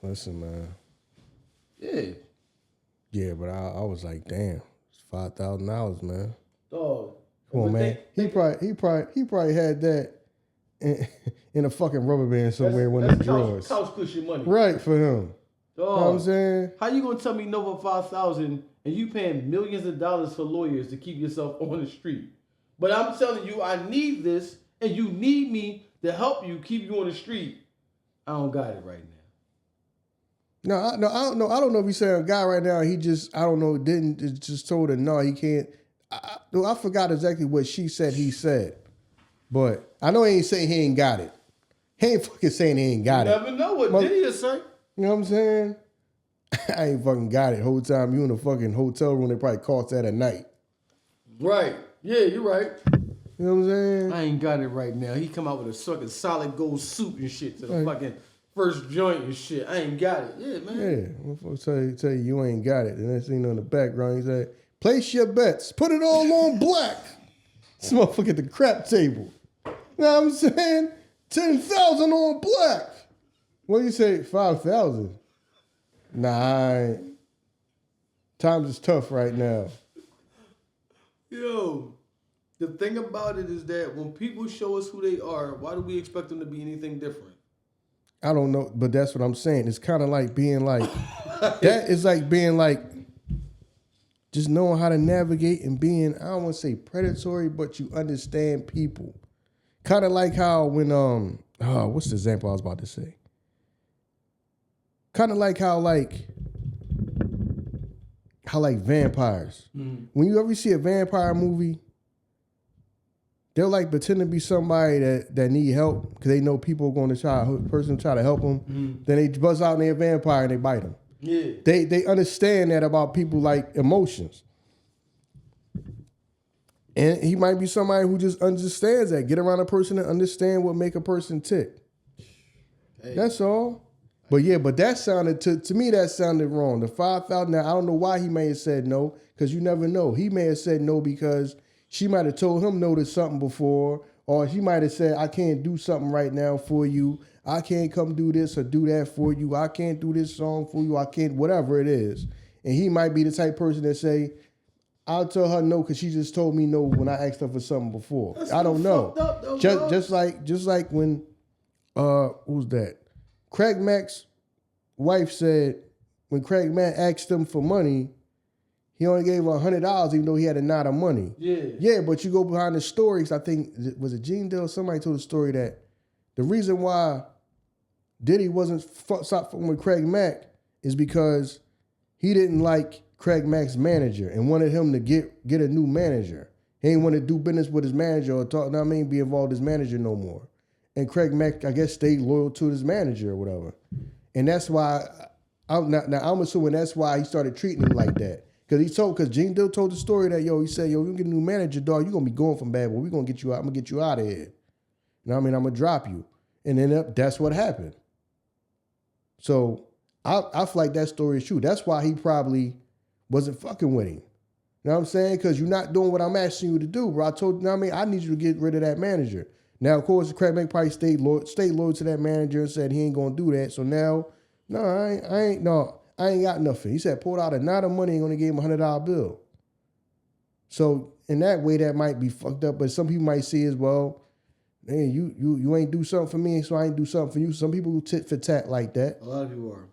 Listen, man. Yeah. Yeah, but I was like, damn, it's $5,000, man. Dog. Come on, man. He probably had that in a fucking rubber band somewhere when the drawers. Couch cushion money. Right, for him. Dog. You know what I'm saying? How you gonna tell me no for $5,000 and you paying millions of dollars for lawyers to keep yourself on the street? But I'm telling you, I need this and you need me to help you keep you on the street. I don't got it right now. No, I don't know. I don't know if he's saying a guy right now. He just, I don't know, just told her no, he can't. I forgot exactly what she said. He said. But I know he ain't saying he ain't got it. He ain't fucking saying he ain't got You it. never know what Diddy is saying. You know what I'm saying? I ain't fucking got it. Whole time you in a fucking hotel room, they probably cost that a night. Right. Yeah, you're right. You know what I'm saying? I ain't got it right now. He come out with a fucking solid gold suit and shit to the fucking first joint and shit. I ain't got it. Yeah, man. Yeah. Motherfucker tell you ain't got it. And then seen on the background, he said, place your bets. Put it all on black. This motherfucker at the crap table. You know what I'm saying? 10,000 on black. What do you say? 5,000? Nah, I ain't. Times is tough right now. Yo, the thing about it is that when people show us who they are, why do we expect them to be anything different? I don't know, but that's what I'm saying. It's kind of like being like, that is like being like, just knowing how to navigate and being, I don't want to say predatory, but you understand people. Kind of like how when, what's the example I was about to say? Kind of like how vampires. Mm-hmm. When you ever see a vampire movie, they'll like pretend to be somebody that need help because they know people are going to try to help them. Mm-hmm. Then they buzz out and they're a vampire and they bite them. Yeah. They understand that about people like emotions. And he might be somebody who just understands that. Get around a person and understand what make a person tick. Hey. That's all. But yeah, but that sounded, to me, that sounded wrong. The 5,000, now I don't know why he may have said no, because you never know. He may have said no because she might have told him no to something before, or she might have said, I can't do something right now for you. I can't come do this or do that for you. I can't do this song for you. I can't, whatever it is. And he might be the type person that say, I'll tell her no because she just told me no when I asked her for something before. That's I don't know. Up, though, just like when, what was that? Craig Mack's wife said when Craig Mack asked him for money, he only gave her $100 even though he had a lot of money. Yeah, but you go behind the stories. I think was it Gene Dill? Somebody told the story that the reason why Diddy wasn't stopped with Craig Mack is because he didn't like Craig Mack's manager and wanted him to get a new manager. He didn't want to do business with his manager or talk. Be involved with his manager no more. And Craig Mack, I guess, stayed loyal to his manager or whatever. And that's why, I'm assuming that's why he started treating him like that. Because Gene Dill told the story that, he said, you get a new manager, dog, you're going to be going from bad, but we're going to get you out. I'm going to get you out of here. You know what I mean? I'm going to drop you. And then that's what happened. So I feel like that story is true. That's why he probably wasn't fucking with him. You know what I'm saying? Because you're not doing what I'm asking you to do, bro. I told you, I need you to get rid of that manager. Now, of course, Craig Mack probably stayed loyal to that manager and said he ain't gonna do that. So now, I ain't got nothing. He said pulled out a knot of money and only gave him a $100 bill. So in that way, that might be fucked up. But some people might see as well, hey, you ain't do something for me, so I ain't do something for you. Some people who tit for tat like that. A lot of people are.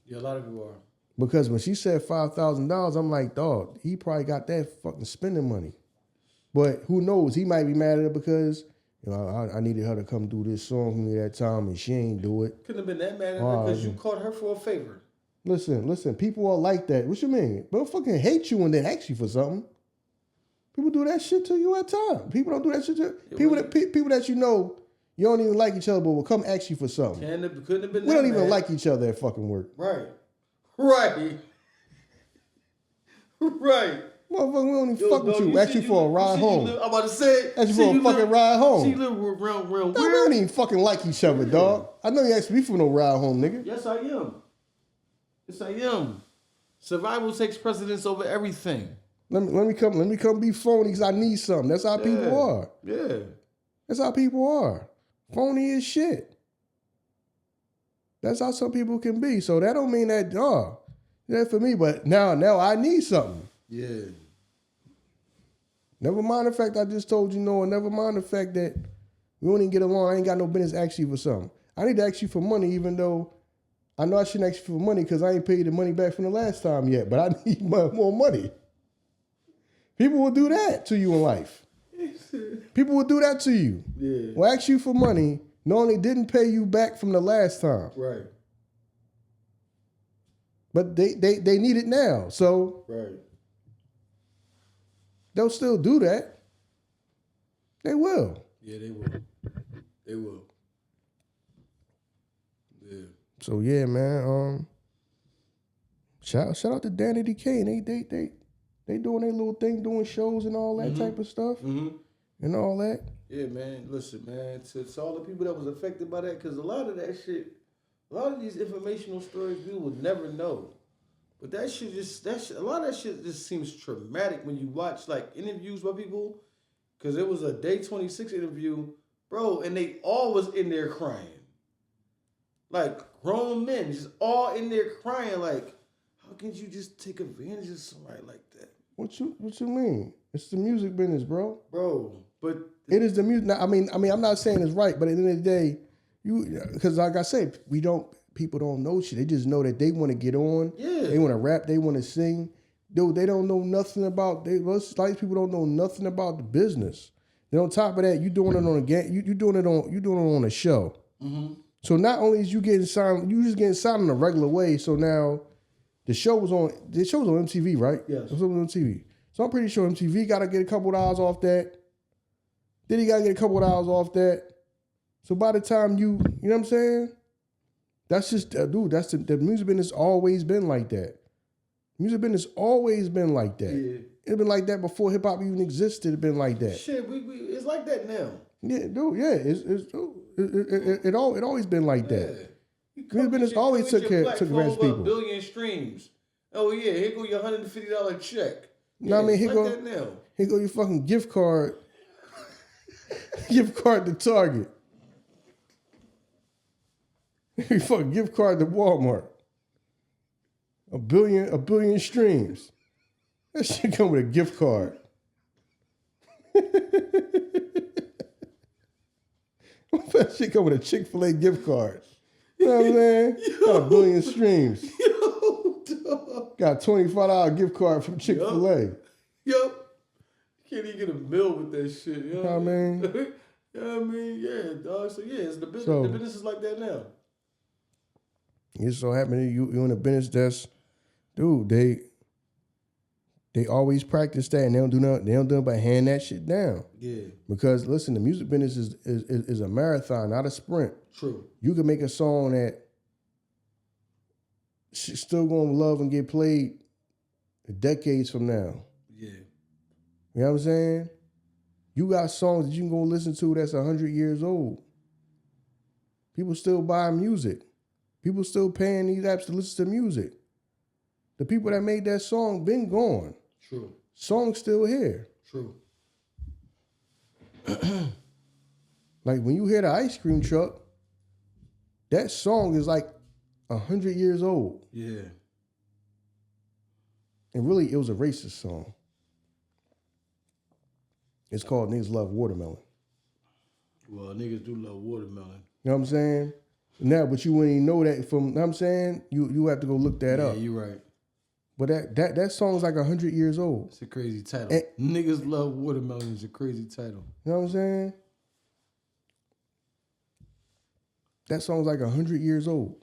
Yeah, a lot of people are. Because when she said $5,000, I'm like, dog, he probably got that fucking spending money. But who knows? He might be mad at her because, I needed her to come do this song for me that time and she ain't do it. Couldn't have been that mad at her because you called her for a favor. Listen. People are like that. What you mean? They'll fucking hate you and then ask you for something. People do that shit to you at times. People don't do that shit to you. People that you don't even like each other, but will come ask you for something. Couldn't have been we don't even like each other at fucking work. Right. Motherfucker, we don't even fuck with you. Ask you for a ride home. I'm about to say. Ask you for a fucking ride home. She live around weird. We don't even fucking like each other, dog. I know you asked me for no ride home, nigga. Yes, I am. Survival takes precedence over everything. Let me come be phony because I need something. That's how people are. Yeah. That's how people are. Phony as shit. That's how some people can be. So that don't mean that, that's for me. But now I need something. Yeah. Never mind the fact I just told you no, and never mind the fact that we don't even get along. I ain't got no business asking you for something. I need to ask you for money, even though I know I shouldn't ask you for money because I ain't paid the money back from the last time yet, but I need more money. People will do that to you in life. People will do that to you. Yeah. Will ask you for money, knowing they didn't pay you back from the last time. Right. But they need it now, so right. They'll still do that. They will. Yeah, they will. They will. Yeah. So yeah, man. Shout out to Danny DK. And they doing their little thing, doing shows and all that type of stuff. And all that. Yeah, man. Listen, man. To all the people that was affected by that, because a lot of that shit, a lot of these informational stories we would never know. But that shit a lot of that shit just seems traumatic when you watch like interviews by people. Because it was a Day 26 interview, bro, and they all was in there crying. Like grown men, just all in there crying. Like, how can you just take advantage of somebody like that? What you mean? It's the music business, bro. Bro, but it is the music. I mean, I'm not saying it's right, but at the end of the day, because like I said, people don't know shit. They just know that they want to get on. Yeah. They want to rap. They want to sing. Dude, they don't know nothing about. Like people don't know nothing about the business. Then on top of that, you doing it on a game. You doing it on a show. So not only is you getting signed, you just getting signed in a regular way. So now, the show was on MTV, right? Yes. It was on MTV. So I'm pretty sure MTV got to get a couple of dollars off that. Diddy got to get a couple of dollars off that. So by the time you know what I'm saying? That's just, dude, that's the music business always been like that. Music business always been like that. Yeah. It's been like that before hip hop even existed. It's been like that. Shit, it's like that now. Yeah, dude. Yeah, it always been like that. Music business always took advantage of people. 1 billion streams. Oh yeah, here go your $150 check. No, I mean here go your fucking gift card. Gift card to Target. Your fucking gift card to Walmart. A billion streams. That shit come with a gift card. That shit come with a Chick-fil-A gift card. You know what I'm saying? Got a billion streams. Yo, dog. Got a $25 gift card from Chick-fil-A. Yup. Can't even get a meal with that shit. You know what I mean? You know what I mean? Yeah, dog. So yeah, it's the business. So, the business is like that now. It's so happening you in a business that's, dude, they always practice that and they don't do nothing but hand that shit down. Yeah. Because listen, the music business is a marathon, not a sprint. True. You can make a song that she's still gonna love and get played decades from now. Yeah. You know what I'm saying? You got songs that you can go listen to that's 100 years old. People still buy music. People still paying these apps to listen to music. The people that made that song been gone. True. Song's still here. True. Like when you hear the ice cream truck, that song is like 100 years old. Yeah. And really, it was a racist song. It's called Niggas Love Watermelon. Well, niggas do love watermelon. You know what I'm saying? Now, but you wouldn't even know that from, you know what I'm saying? You have to go look that up. Yeah, you're right. But that song is like 100 years old. It's a crazy title. Niggas Love Watermelon is a crazy title. You know what I'm saying? That song's like 100 years old.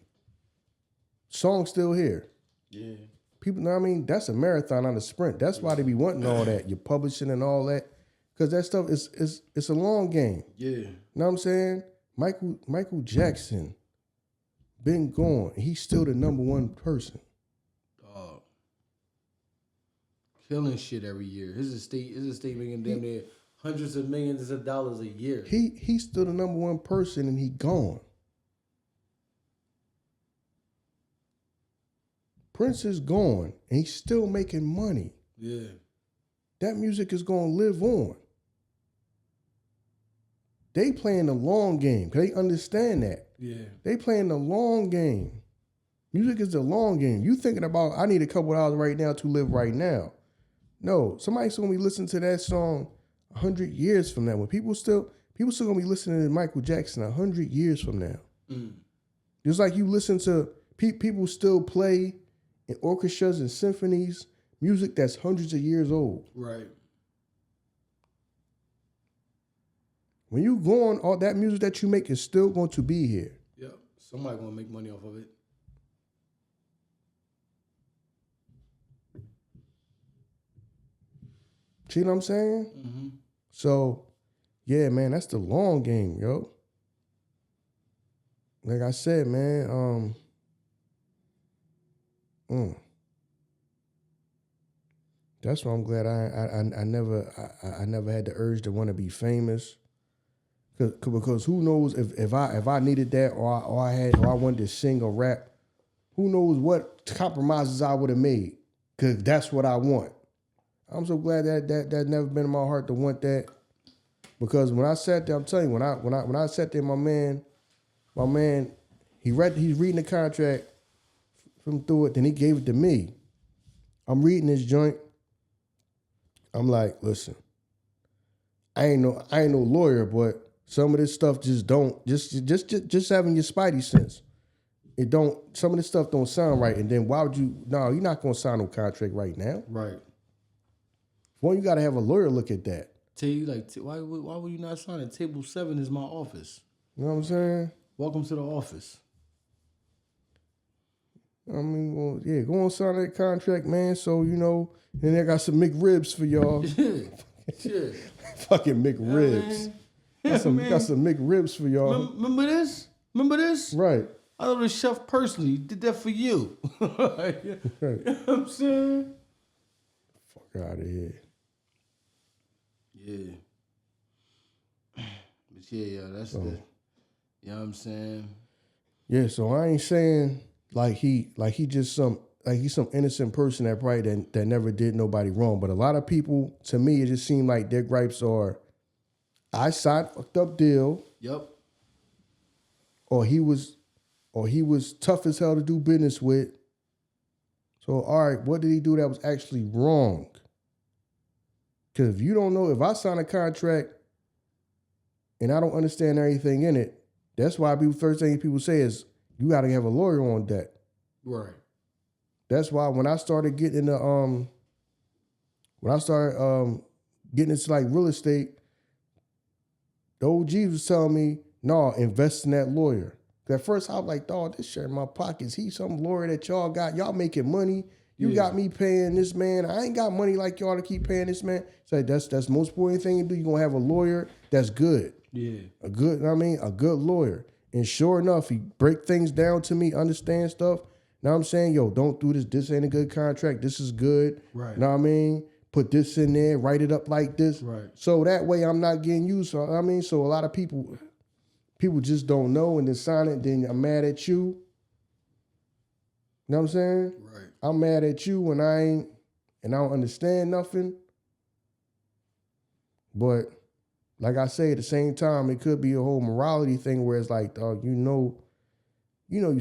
Song's still here. Yeah. People, know what I mean? That's a marathon, not a sprint. That's why they be wanting all that. You're publishing and all that. Because that stuff it's a long game. Yeah. You know what I'm saying? Michael Jackson been gone. He's still the number one person. Dog. Killing shit every year. His estate making damn near hundreds of millions of dollars a year. He's still the number one person and he gone. Prince is gone and he's still making money. Yeah. That music is going to live on. They playing the long game because they understand that. Yeah. They playing the long game. Music is the long game. You thinking about, I need a couple hours right now to live right now. No, somebody's going to be listening to that song 100 years from now. When people still going to be listening to Michael Jackson 100 years from now. Mm. Just like you listen to, people still play in orchestras and symphonies, music that's hundreds of years old. Right. When you go on, all that music that you make is still going to be here. Yep. Somebody going to make money off of it. See what I'm saying? Mm-hmm. So yeah, man, that's the long game, yo. Like I said, man, that's why I'm glad I never had the urge to want to be famous. Because who knows if I needed that or I wanted to sing or rap, who knows what compromises I would have made. Because that's what I want. I'm so glad that never been in my heart to want that. Because when I sat there, I'm telling you, when I sat there, my man, he's reading the contract from through it, then he gave it to me. I'm reading this joint. I'm like, listen, I ain't no lawyer, but some of this stuff just don't just having your spidey sense. Some of this stuff don't sound right. And then why would you? No, you're not gonna sign no contract right now. Right. One, you got to have a lawyer look at that. Tell you why would you not sign it? Table 7 is my office. You know what I'm saying? Welcome to the office. I mean, well, yeah, go on sign that contract, man. So then I got some McRibs for y'all. Shit. Fucking McRibs. Got some McRibs for y'all. Remember this? Right. I know the chef personally did that for you. Right. You know what I'm saying? Fuck out of here. Yeah. But yeah, that's the, you know what I'm saying? Yeah, so I ain't saying he's some innocent person that never did nobody wrong. But a lot of people, to me, it just seemed like their gripes are, I signed a fucked up deal. Yep. Or he was tough as hell to do business with. So, all right, what did he do that was actually wrong? Because if you don't know, if I sign a contract and I don't understand everything in it, that's why first thing people say is, you got to have a lawyer on that. Right. That's why when I started getting into like real estate, the OGs was telling me, no, invest in that lawyer. At first I was like, dog, this shit in my pockets. He's some lawyer that y'all got. Y'all making money. You got me paying this man. I ain't got money like y'all to keep paying this man. So that's the most important thing to do. You're going to have a lawyer that's good. Yeah. A good lawyer. And sure enough, he break things down to me, understand stuff. Now I'm saying, yo, don't do this. This ain't a good contract. This is good. Right. Know what I mean? Put this in there, write it up like this. Right. So that way I'm not getting used. So a lot of people just don't know and then sign it, then I'm mad at you. You know what I'm saying? Right. I'm mad at you and I don't understand nothing. But like I say, at the same time, it could be a whole morality thing where it's like, dog, you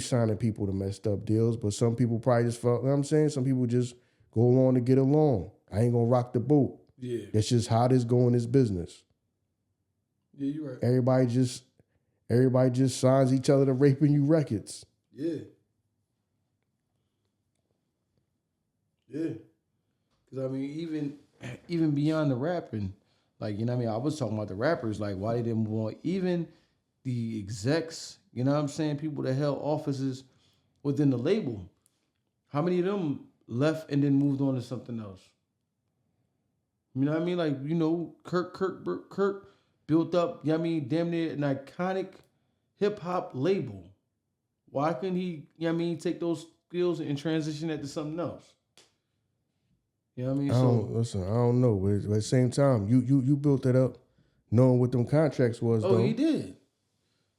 signing people to messed up deals, but some people probably just felt, you know what I'm saying? Some people just go along to get along. I ain't gonna rock the boat. Yeah. That's just how this go in this business. Yeah, you're right. Everybody just signs each other to raping you records. Yeah. Yeah. Because, I mean, even beyond the rapping, like, you know what I mean? I was talking about the rappers, like, why they didn't want, even the execs, you know what I'm saying? People that held offices within the label. How many of them left and then moved on to something else? You know what I mean? Like, Kirk built up, you know what I mean, damn near an iconic hip-hop label. Why couldn't he, you know what I mean, take those skills and transition that to something else? You know what I mean? I don't know. But at the same time, you built that up knowing what them contracts was, though. Oh, he did.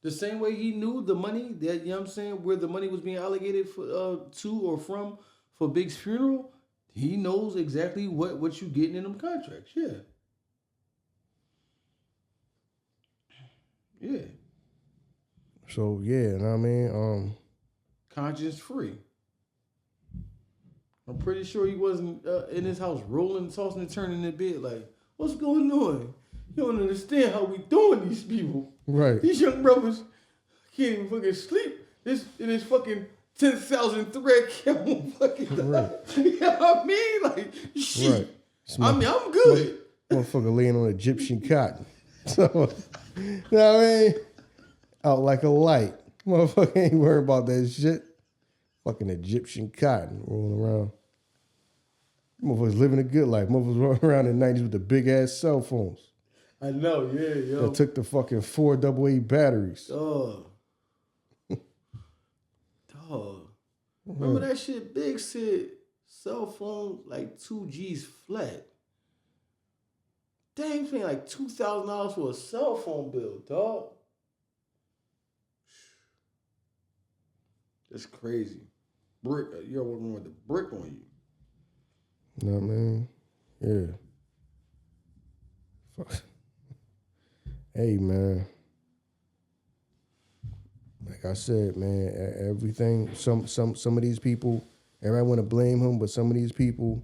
The same way he knew the money, that, you know what I'm saying, where the money was being allocated to or from for Big's funeral, he knows exactly what you getting in them contracts. Yeah. Yeah. So, yeah, you know what I mean? Conscience free. I'm pretty sure he wasn't in his house rolling, tossing, and turning in bed like, what's going on? You don't understand how we doing these people. Right. These young brothers can't even fucking sleep. This in his fucking 10,000 thread count fucking. Right. You know what I mean? Like, shit. Right. I mean, I'm good. Motherfucker laying on Egyptian cotton. So, you know what I mean? Out like a light. Motherfucker ain't worried about that shit. Fucking Egyptian cotton rolling around. Motherfuckers living a good life. Motherfuckers running around in the 90s with the big ass cell phones. I know, yeah, yo. That took the fucking 4 AA batteries. Dog. Remember that shit Big said cell phone like 2G's flat. Damn, paying like $2,000 for a cell phone bill, dog. That's crazy. Brick, you're working with the brick on you. You know what I mean? Yeah. Fuck. Hey, man. Like I said, man, everything. Some of these people, everybody want to blame him, but some of these people,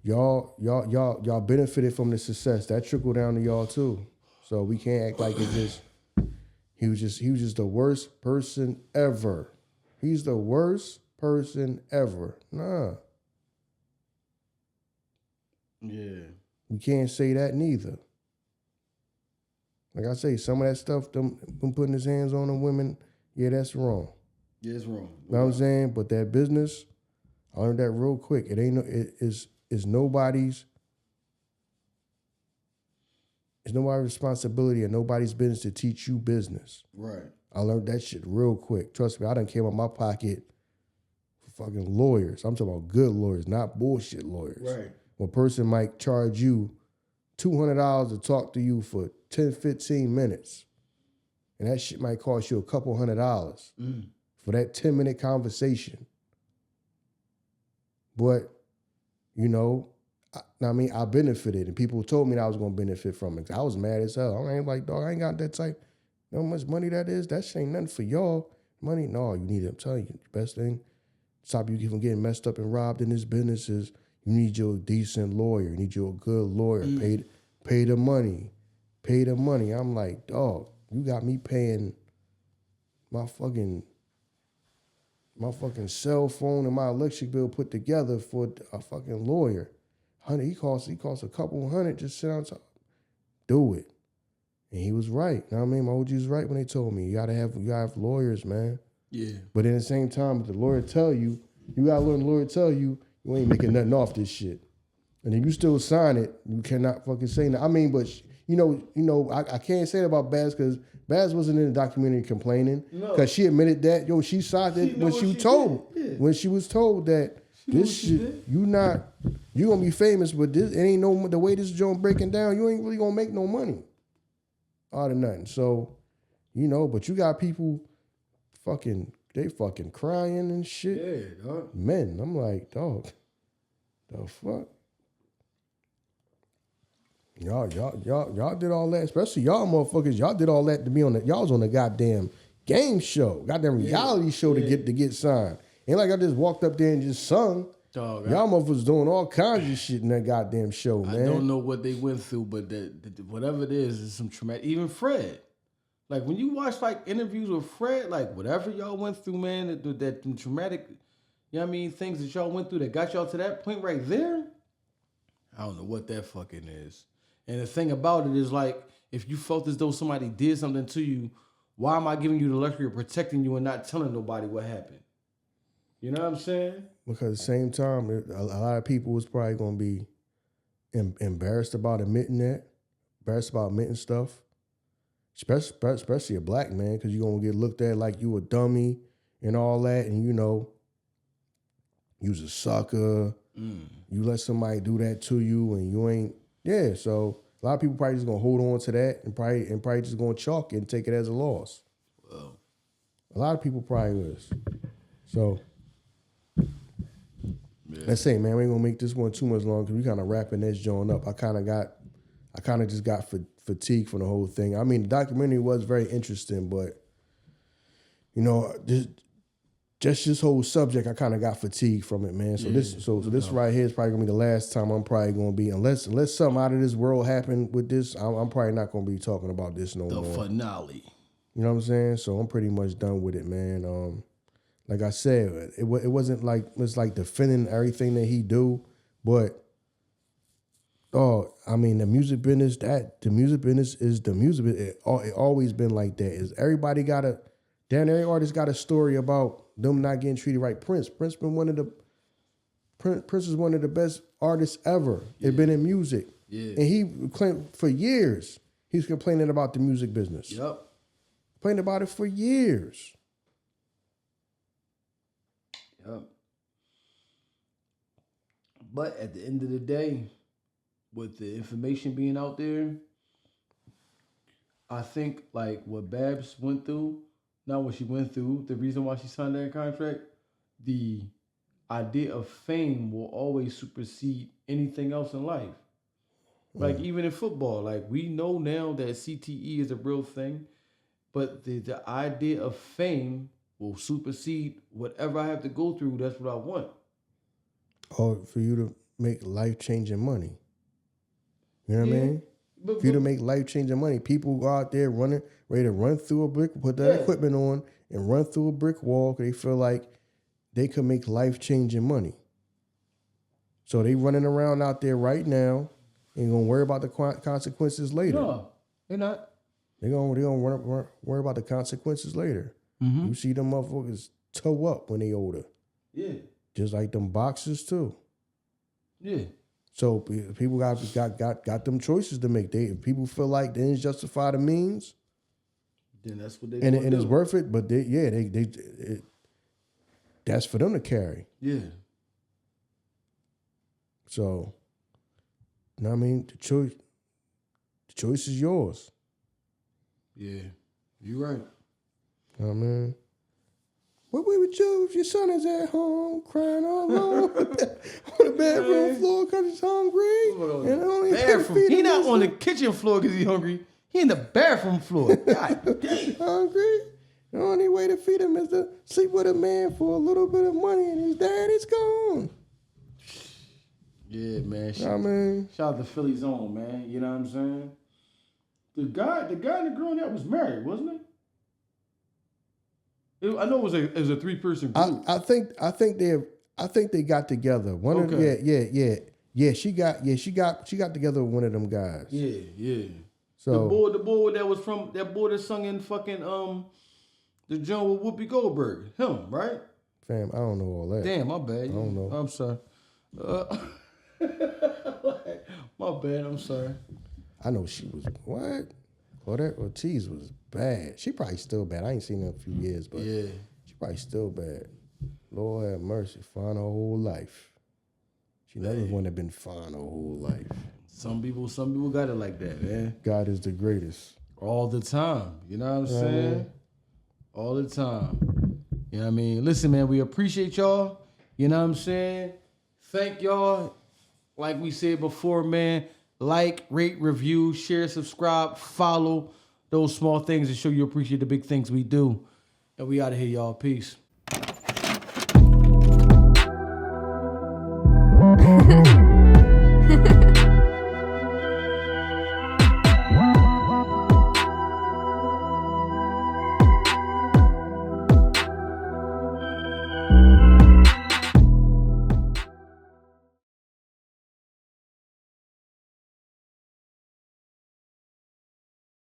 y'all benefited from the success. That trickled down to y'all too. So we can't act like it's just. He was just the worst person ever. He's the worst person ever. Nah. Yeah. We can't say that neither. Like I say, some of that stuff, them putting his hands on the women, yeah, that's wrong. Yeah, it's wrong. You know what I'm saying? But that business, I learned that real quick. It ain't it's nobody's. It's nobody's responsibility and nobody's business to teach you business. Right. I learned that shit real quick. Trust me, I done came out my pocket for fucking lawyers. I'm talking about good lawyers, not bullshit lawyers. Right. One person might charge you $200 to talk to you for 10, 15 minutes. And that shit might cost you a couple $100 for that 10-minute conversation. But, you know, I benefited, and people told me that I was going to benefit from it. I was mad as hell. I ain't like, dog, I ain't got that type. You know how much money that is? That shit ain't nothing for y'all. Money, no, you need it. I'm telling you, the best thing, stop you from getting messed up and robbed in this business is you need your decent lawyer. You need your good lawyer. Pay the money. Pay the money. I'm like, dog, you got me paying my fucking cell phone and my electric bill put together for a fucking lawyer. He costs a couple $100 just sit down and talk. Do it. And he was right. You know what I mean? My OG was right when they told me you gotta have lawyers, man. Yeah. But at the same time, if the lawyer tell you, you gotta let the lawyer tell you, you ain't making nothing off this shit. And if you still sign it, you cannot fucking say that. I mean, but I can't say that about Baz because Baz wasn't in the documentary complaining. Because she admitted that, she signed it when she was told. Yeah. When she was told that this shit, you gonna be famous, but this it ain't no the way this joint breaking down, you ain't really gonna make no money. Out of nothing. So, but you got people they fucking crying and shit. Yeah, dog. Men, I'm like, dog, the fuck? Y'all did all that, especially y'all motherfuckers. Y'all did all that to be y'all was on the goddamn game show, goddamn reality show to get signed. Ain't like I just walked up there and just sung. Dog, y'all motherfuckers doing all kinds of shit in that goddamn show, man. I don't know what they went through, but whatever it is some traumatic. Even Fred, like when you watch like interviews with Fred, like whatever y'all went through, man, that traumatic, you know what I mean, things that y'all went through that got y'all to that point right there. I don't know what that fucking is. And the thing about it is like, if you felt as though somebody did something to you, why am I giving you the luxury of protecting you and not telling nobody what happened? You know what I'm saying? Because at the same time, a lot of people was probably going to be embarrassed about admitting that, embarrassed about admitting stuff, especially a black man, because you're going to get looked at like you a dummy and all that, and you was a sucker. You let somebody do that to you, and you ain't. Yeah, so a lot of people probably just going to hold on to that and probably just going to chalk it and take it as a loss. Well, a lot of people probably was. So. Yeah. Let's say, man, we ain't gonna make this one too much long because we kind of wrapping this joint up. I kind of just got fatigued from the whole thing. I mean, the documentary was very interesting, but just this whole subject, I kind of got fatigued from it, man. So this right here is probably gonna be the last time I'm probably gonna be, unless something out of this world happened with this, I'm probably not gonna be talking about this no more. The finale. You know what I'm saying? So I'm pretty much done with it, man. Like I said, it wasn't like it's like defending everything that he do, but I mean the music business is the music. It always been like that. Is everybody every artist got a story about them not getting treated right. Prince is one of the best artists ever. Yeah. It been in music. Yeah. And he claimed for years, he was complaining about the music business. Yep. Complained about it for years. Yep. But at the end of the day, with the information being out there, I think like what Babs went through, not what she went through, the reason why she signed that contract, the idea of fame will always supersede anything else in life. Like even in football, like we know now that CTE is a real thing, but the idea of fame will supersede whatever I have to go through. That's what I want. Or for you to make life-changing money. You know what I mean? But, For you to make life-changing money. People go out there running, ready to run through a brick, put that equipment on, and run through a brick wall because they feel like they could make life-changing money. So they running around out there right now and going to worry about the consequences later. No, they're not. They're going to worry about the consequences later. You see them motherfuckers toe up when they older. Yeah. Just like them boxers too. Yeah. So people got them choices to make. If people feel like they didn't justify the means, Then that's what they and do. it's worth it. But that's for them to carry. Yeah. So, you know what I mean? The choice is yours. Yeah. You're right. You know what I mean? What would you if your son is at home crying all alone on the bedroom floor because he's hungry? And only Bathroom. He not on the kitchen floor because he's hungry. He in the bathroom floor. God damn. Hungry? The only way to feed him is to sleep with a man for a little bit of money and his dad is gone. Yeah, man. I mean, Shout out to Philly's own, man. You know what I'm saying? The guy and the girl that was married, wasn't it? I know it was a 3-person group. I think they got together. One of them, yeah. She got together with one of them guys. Yeah. So the boy that sung in fucking the joint with Whoopi Goldberg. Him, right? fam, I don't know all that. Damn, my bad. I don't know. I'm sorry. My bad. I'm sorry. I know she was what? Claudette Ortiz was bad. She probably still bad. I ain't seen her in a few years, but Yeah. she probably still bad. Lord have mercy. Fine her whole life. She never want to been fine her whole life. Some people got it like that, man. God is the greatest. All the time. You know what I'm saying? All the time. You know what I mean? Listen, man, we appreciate y'all. You know what I'm saying? Thank y'all. Like we said before, man, like, rate, review, share, subscribe, follow. Those small things that show you appreciate the big things we do. And we out of here, y'all. Peace.